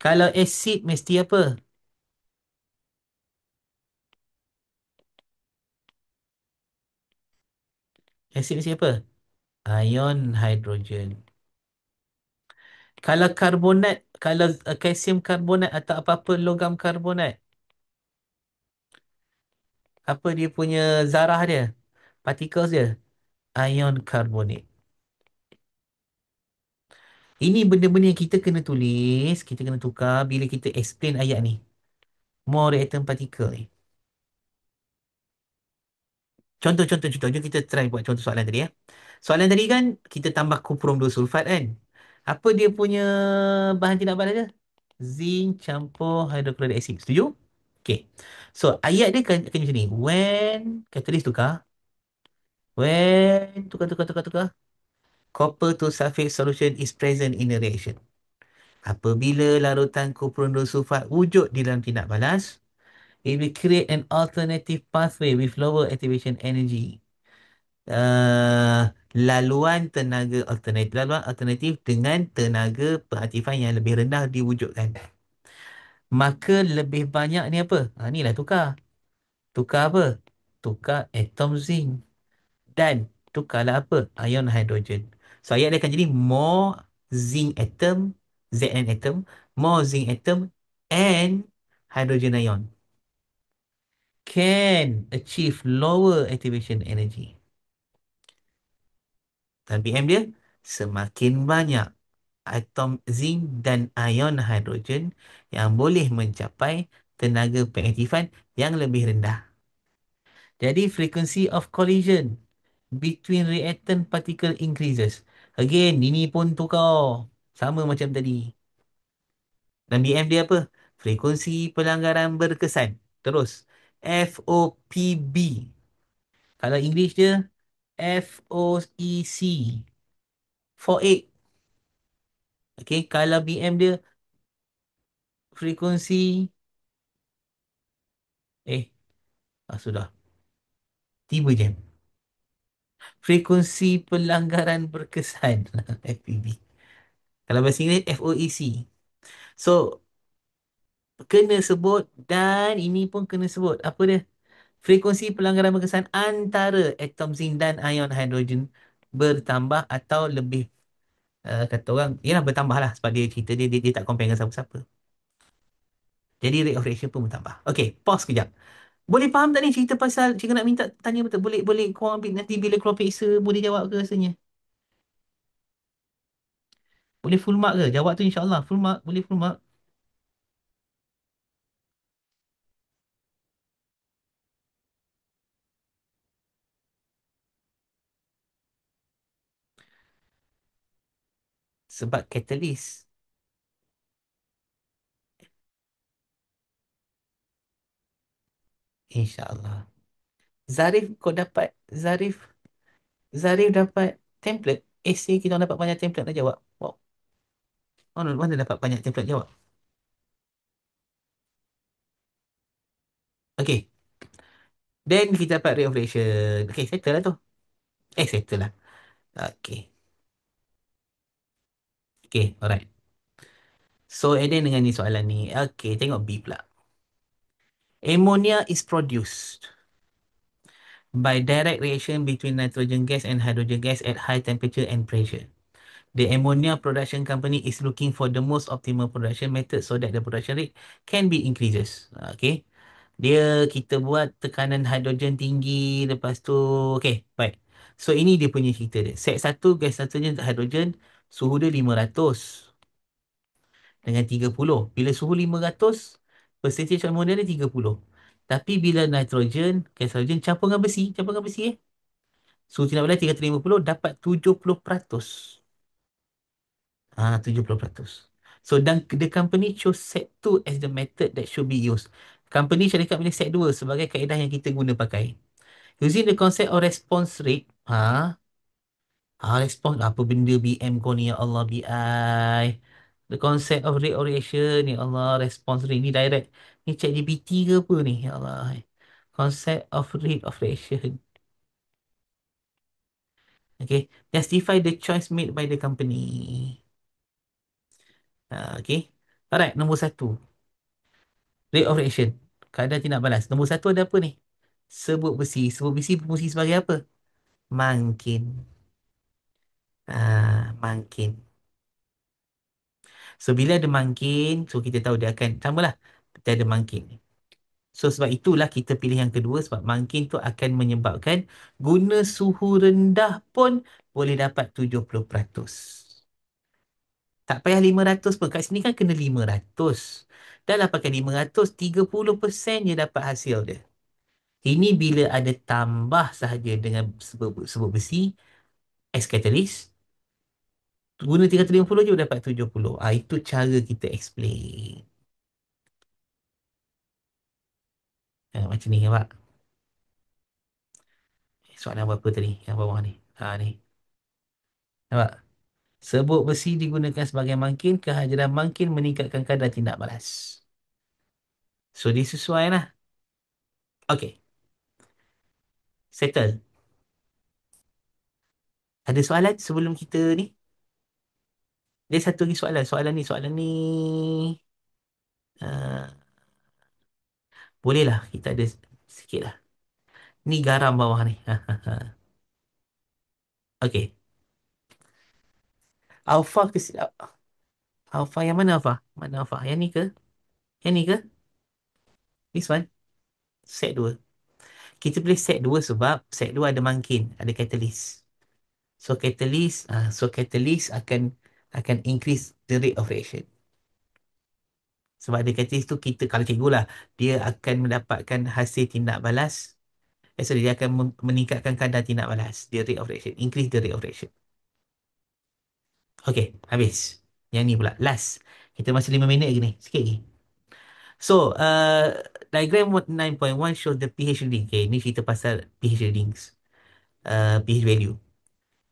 Kalau acid, mesti apa? Acid mesti apa? Ion hydrogen. Kalau karbonat, kalau kalsium karbonat atau apa-apa logam karbonat, apa dia punya zarah dia? Particles dia? Ion carbonate. Ini benda-benda yang kita kena tulis, kita kena tukar bila kita explain ayat ni. More reactant particle ni. Contoh. Jom kita try buat contoh soalan tadi ya. Soalan tadi kan kita tambah kuprum dua sulfat kan. Apa dia punya bahan tidak balas dia? Zinc campur hydrochloric acid. Setuju? Okay. So ayat dia akan macam ni. When catalyst tukar. Copper to sulfate solution is present in a reaction. Apabila larutan kuprum dua sulfat wujud di dalam tindak balas, it will create an alternative pathway with lower activation energy. Laluan alternatif dengan tenaga pengaktifan yang lebih rendah diwujudkan. Maka lebih banyak ni apa? Inilah tukar. Tukar apa? Tukar atom zinc. Dan tukarlah apa? Ion hidrogen. So ayat dia akan jadi more zinc atom, Zn atom, more zinc atom and hydrogen ion can achieve lower activation energy. Dan PM dia semakin banyak atom zinc dan ion hidrogen yang boleh mencapai tenaga pengaktifan yang lebih rendah. Jadi frequency of collision between reactant particle increases. Again, ini pun tukar. Sama macam tadi. Dan BM dia apa? Frekuensi pelanggaran berkesan. Terus. FOPB. Kalau English dia FOEC. 48. Okay. Kalau BM dia frekuensi. Sudah. Tiba jam. Frekuensi pelanggaran berkesan. FPB. Kalau bahasa Inggeris FOEC. So, kena sebut dan ini pun kena sebut. Apa dia? Frekuensi pelanggaran berkesan antara atom zinc dan ion hidrogen bertambah atau lebih, kata orang, yalah bertambah lah sebab dia cerita dia tak compare dengan siapa-siapa. Jadi rate of reaction pun bertambah. Okay, pause kejap. Boleh faham tak ni cerita pasal cikgu nak minta tanya betul? Boleh boleh korang ambil nanti bila keluar periksa boleh jawab ke rasanya? Boleh full mark ke? Jawab tu insyaAllah full mark. Boleh full mark. Sebab catalyst. InsyaAllah. Zarif kau dapat Zarif Zarif dapat template. Essay kita orang dapat banyak template nak jawab. Wow. Mana dapat banyak template jawab? Okay. Then kita dapat rate of reaction. Okay, settle lah tu. Settle lah. Okay. Okay, alright. So, Eden dengan ni soalan ni. Okay, tengok B pula. Ammonia is produced by direct reaction between nitrogen gas and hydrogen gas at high temperature and pressure. The ammonia production company is looking for the most optimal production method so that the production rate can be increases. Okay. Dia kita buat tekanan hidrogen tinggi, lepas tu okay, baik. So ini dia punya cerita dia. Set satu gas nitrogen hidrogen, suhu dia 500 dengan 30. Bila suhu 500, percentage ammonia dia 30. Tapi bila nitrogen, gas nitrogen campur dengan besi suhu tidak boleh 350 dapat 70%. 70%. So dan the company chose set 2 as the method that should be used. Company syarikat pilih set 2 sebagai kaedah yang kita guna pakai. Using the concept of response rate. Response apa benda BM kau ni ya Allah BI. The concept of rate of reaction ya Allah, response rate ni direct. Ni ChatGPT ke apa ni ya Allah. Concept of rate of reaction. Okay. Justify the choice made by the company. Okay. Alright, nombor satu. Rate of reaction. Kadar tindak balas. Nombor satu ada apa ni? Sebut besi. Sebut besi berfungsi sebagai apa? Mangkin. Mangkin. So, bila ada mangkin, so kita tahu dia akan, sama lah. Kita ada mangkin. So, sebab itulah kita pilih yang kedua. Sebab mangkin tu akan menyebabkan guna suhu rendah pun boleh dapat 70%. Tak payah 500 pun. Kat sini kan kena 500. Dah lah pakai 500, 30% je dapat hasil dia. Ini bila ada tambah sahaja dengan sebut besi, X catalyst. Guna 350 je dapat 70. Itu cara kita explain. Macam ni nampak. Soalan apa tadi? Yang bawah ni. Ni. Nampak? Sebut besi digunakan sebagai mangkin. Kehajaran mangkin meningkatkan kadar tindak balas. So, dia sesuai lah. Okay. Settle. Ada soalan sebelum kita ni? Dia satu lagi soalan. Soalan ni. Uh, boleh lah. Kita ada sikit lah. Ni garam bawah ni. Okay. Alpha ke... Alpha yang mana Alpha? Mana Alpha? Yang ni ke? Yang ni ke? This one? Set 2. Kita pilih set 2 sebab set 2 ada mangkin, ada catalyst. So catalyst akan increase the rate of reaction. Sebab ada catalyst tu kita kalau cikgu lah, dia akan mendapatkan hasil tindak balas. Sorry, dia akan meningkatkan kadar tindak balas, the rate of reaction, increase the rate of reaction. Okay, habis. Yang ni pula last. Kita masih 5 minit lagi ni, sikit lagi. So, diagram 9.1 shows the pH reading. Okay, ni cerita pasal pH readings. pH value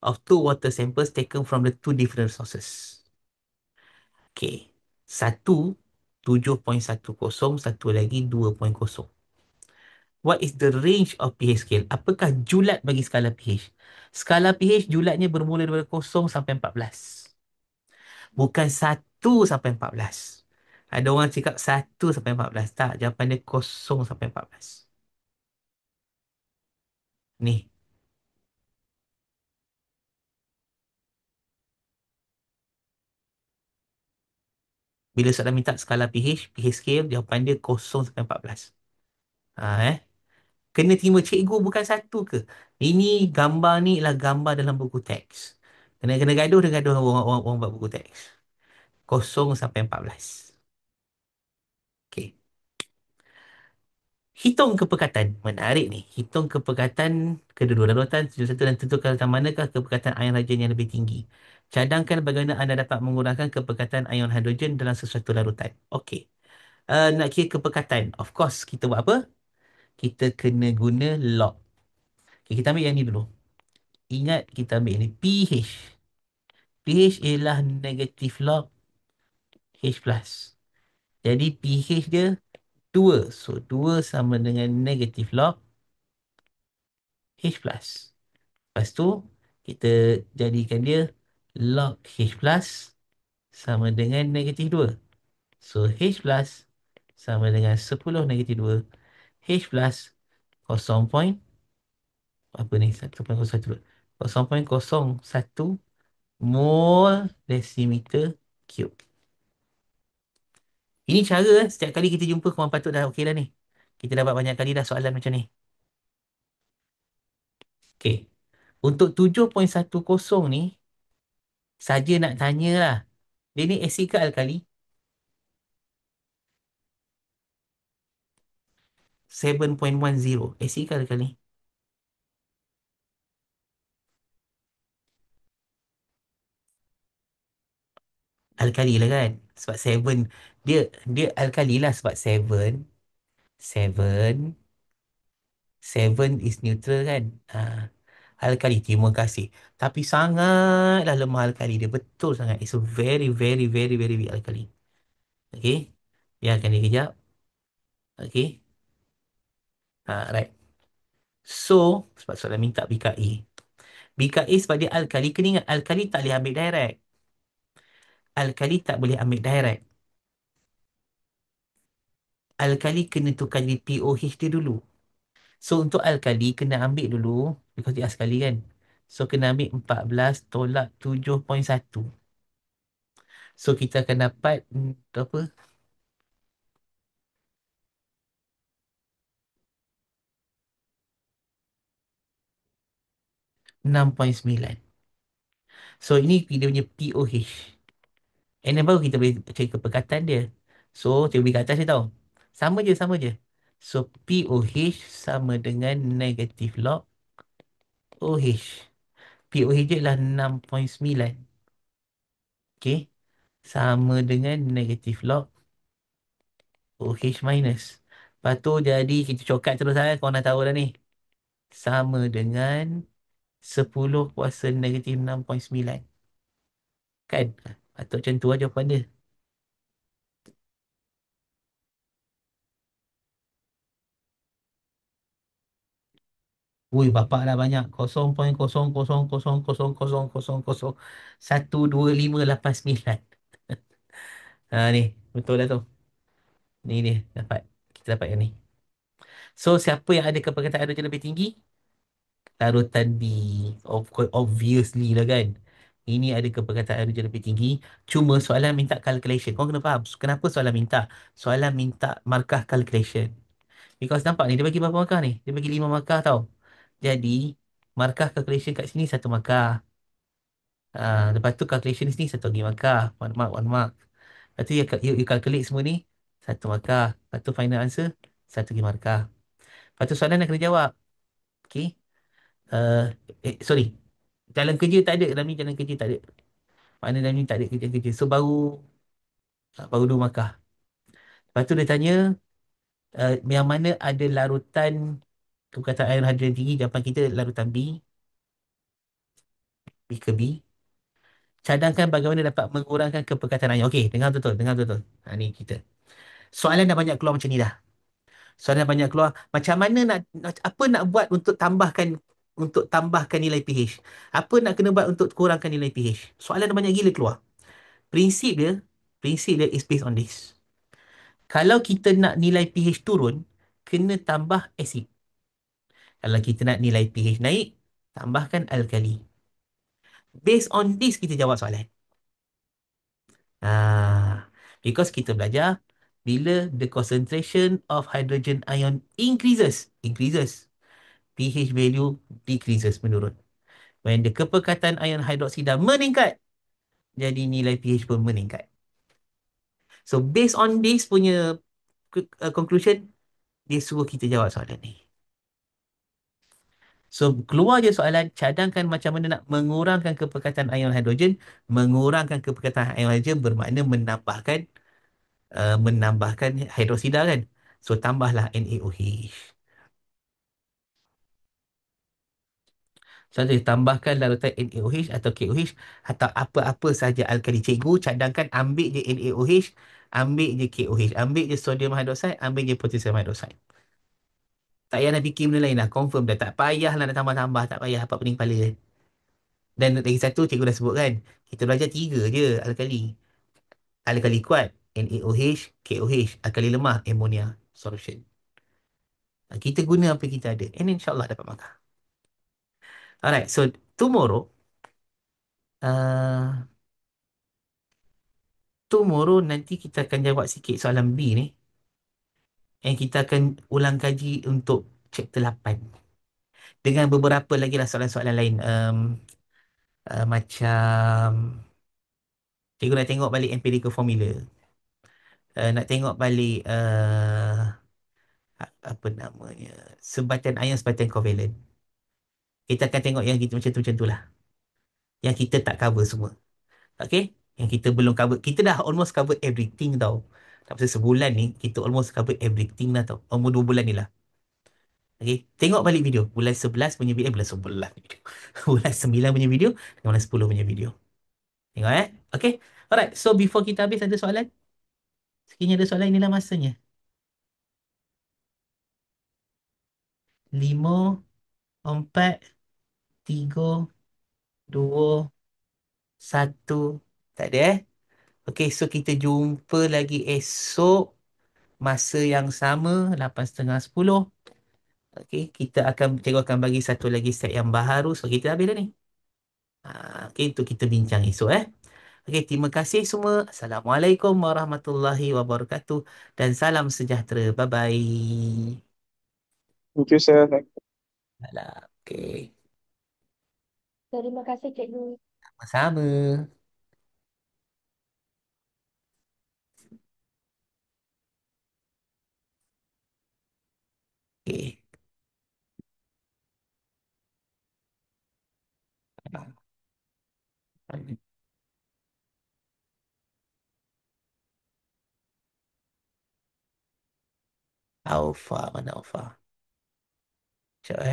of two water samples taken from the two different sources. Okay. Satu 7.10, satu lagi 2.0. What is the range of pH scale? Apakah julat bagi skala pH? Skala pH julatnya bermula daripada 0 sampai 14. Bukan 1 sampai 14. Ada orang cakap 1 sampai 14. Tak, jawapan dia 0 sampai 14. Ni. Bila soalan minta skala pH scale, jawapan dia 0 sampai 14. Ha, Kena terima cikgu bukan satu ke? Ini gambar ni ialah gambar dalam buku teks. Kena kena gaduh dengan gaduh orang buat buku teks. 0 sampai 14. Okey. Hitung kepekatan. Menarik ni. Hitung kepekatan kedua-dua larutan satu dan tentukan tentang manakah kepekatan ion hidrogen yang lebih tinggi. Cadangkan bagaimana anda dapat mengurangkan kepekatan ion hidrogen dalam sesuatu larutan. Okey. Nak kira kepekatan. Of course, kita buat apa? Kita kena guna log. Okay, kita ambil yang ni dulu. Ingat kita ambil ni. pH. pH ialah negative log H plus. Jadi pH dia 2. So 2 sama dengan negative log H plus. Lepas tu kita jadikan dia log H plus sama dengan negatif 2. So H plus sama dengan 10 negatif 2. H plus 0. Apa ni? 1.01. 0.01 mol decimeter cube. Ini cara setiap kali kita jumpa kawan patut dah okey dah ni. Kita dapat banyak kali dah soalan macam ni. Okey. Untuk 7.10 ni, saja nak tanya lah. Dia ni asid ke alkali? 7.10. Asid ke alkali? Alkali lah kan? Sebab 7. Dia dia alkali lah sebab 7. 7. 7 is neutral kan? Alkali, terima kasih. Tapi sangatlah lemah alkali dia. Betul sangat. It's a very, very, very, very weak alkali. Okay? Biarkan dia kejap. Okay? Right. So, sebab soalan minta BKA. BKA sebab dia alkali. Kena ingat, alkali tak boleh ambil direct. Alkali tak boleh ambil direct. Alkali kena tukar jadi pOH dia dulu. So, untuk alkali kena ambil dulu. Because dia sekali kan. So, kena ambil 14 tolak 7.1. So, kita akan dapat apa? 6.9. So, ini dia punya pOH. And then baru kita boleh cari kepekatan dia. So, cikgu beri kat atas ni tau. Sama je, sama je. So, pOH sama dengan negative log OH. POH dia adalah 6.9. Okay. Sama dengan negative log OH minus. Lepas tu jadi kita cokat terus lah. Korang dah tahu dah ni. Sama dengan 10 kuasa negatif 6.9. Kan? Atau macam tu lah jawapan dia. Ui, bapak dah banyak. 0.0000000001259. Ha ni, betul lah tu. Ni dia dapat. Kita dapat yang ni. So, siapa yang ada keperkataan hidrogen lebih tinggi? Larutan B. Of course, obviously lah kan. Ini ada keperkataan hidrogen lebih tinggi. Cuma soalan minta calculation. Kau kena faham. Kenapa soalan minta? Soalan minta markah calculation. Because nampak ni, dia bagi berapa markah ni? Dia bagi 5 markah tau. Jadi, markah calculation kat sini satu markah. Lepas tu calculation ni satu lagi markah. One mark, one mark. Lepas tu you calculate semua ni. Satu markah. Lepas tu final answer. Satu lagi markah. Lepas tu soalan nak kena jawab. Okay. Uh, sorry. Jalan kerja tak ada. Dalam ni jalan kerja tak ada. Makna dalam ni tak ada kerja-kerja. So baru dua markah. Lepas tu dia tanya. Yang mana ada larutan perkataan air hidrogen tinggi. Jawapan kita larutan B. B ke B. Cadangkan bagaimana dapat mengurangkan keperkatan ion. Okey, dengar betul, dengar betul. Ni kita. Soalan dah banyak keluar macam ni dah. Soalan dah banyak keluar. Macam mana apa nak buat untuk tambahkan nilai pH? Apa nak kena buat untuk kurangkan nilai pH? Soalan dah banyak gila keluar. Prinsip dia, prinsip dia is based on this. Kalau kita nak nilai pH turun, kena tambah asid. Kalau kita nak nilai pH naik, tambahkan alkali. Based on this, kita jawab soalan. Because kita belajar bila the concentration of hydrogen ion increases, pH value decreases, menurun. When the kepekatan ion hidroksida meningkat, jadi nilai pH pun meningkat. So based on this punya conclusion, dia suruh kita jawab soalan ni. So keluar je soalan, cadangkan macam mana nak mengurangkan kepekatan ion hidrogen. Mengurangkan kepekatan ion hidrogen bermakna menambahkan hidroksida kan. So tambahlah NaOH. So dia tambahkan larutan NaOH atau KOH atau apa-apa sahaja alkali. Cikgu cadangkan ambil je NaOH, ambil je KOH, ambil je sodium hydroxide, ambil je potassium hydroxide. Tak payah nak fikir benda lain lah. Confirm dah. Tak payahlah nak tambah-tambah. Tak payah apa pening kepala. Dan lagi satu cikgu dah sebut kan. Kita belajar tiga je alkali. Alkali kuat NaOH, KOH. Alkali lemah ammonia solution. Kita guna apa kita ada. And insyaAllah dapat markah. Alright. So tomorrow. Uh, tomorrow nanti kita akan jawab sikit soalan B ni. And kita akan ulang kaji untuk chapter 8. Dengan beberapa lagi lah soalan-soalan lain. Macam cikgu nak tengok balik empirical formula. Nak tengok balik apa namanya, sebatan ion, sebatan covalent. Kita akan tengok yang gitu macam tu lah. Yang kita tak cover semua. Okay? Yang kita belum cover. Kita dah almost cover everything tau. Tak pasal sebulan ni, kita almost cover everything lah tau. Umur 2 bulan ni lah. Okay? Tengok balik video. Bulan 11 punya video. Bulan 11 punya video. Bulan 9 punya video. Dan bulan 10 punya video. Tengok Okay? Alright. So, before kita habis ada soalan? Sekiranya ada soalan, inilah masanya. 5, 4, 3, 2, 1. Tak ada Okay, so kita jumpa lagi esok. Masa yang sama, 8.30, 10. Okay, cikgu akan bagi satu lagi set yang baharu. So, kita habis dah ni. Okay, untuk kita bincang esok Okay, terima kasih semua. Assalamualaikum warahmatullahi wabarakatuh. Dan salam sejahtera. Bye-bye. Thank you, sir. Alah, okay. Terima kasih, Cikgu. Sama-sama. Okay. Alfa, mana Alfa? Sekejap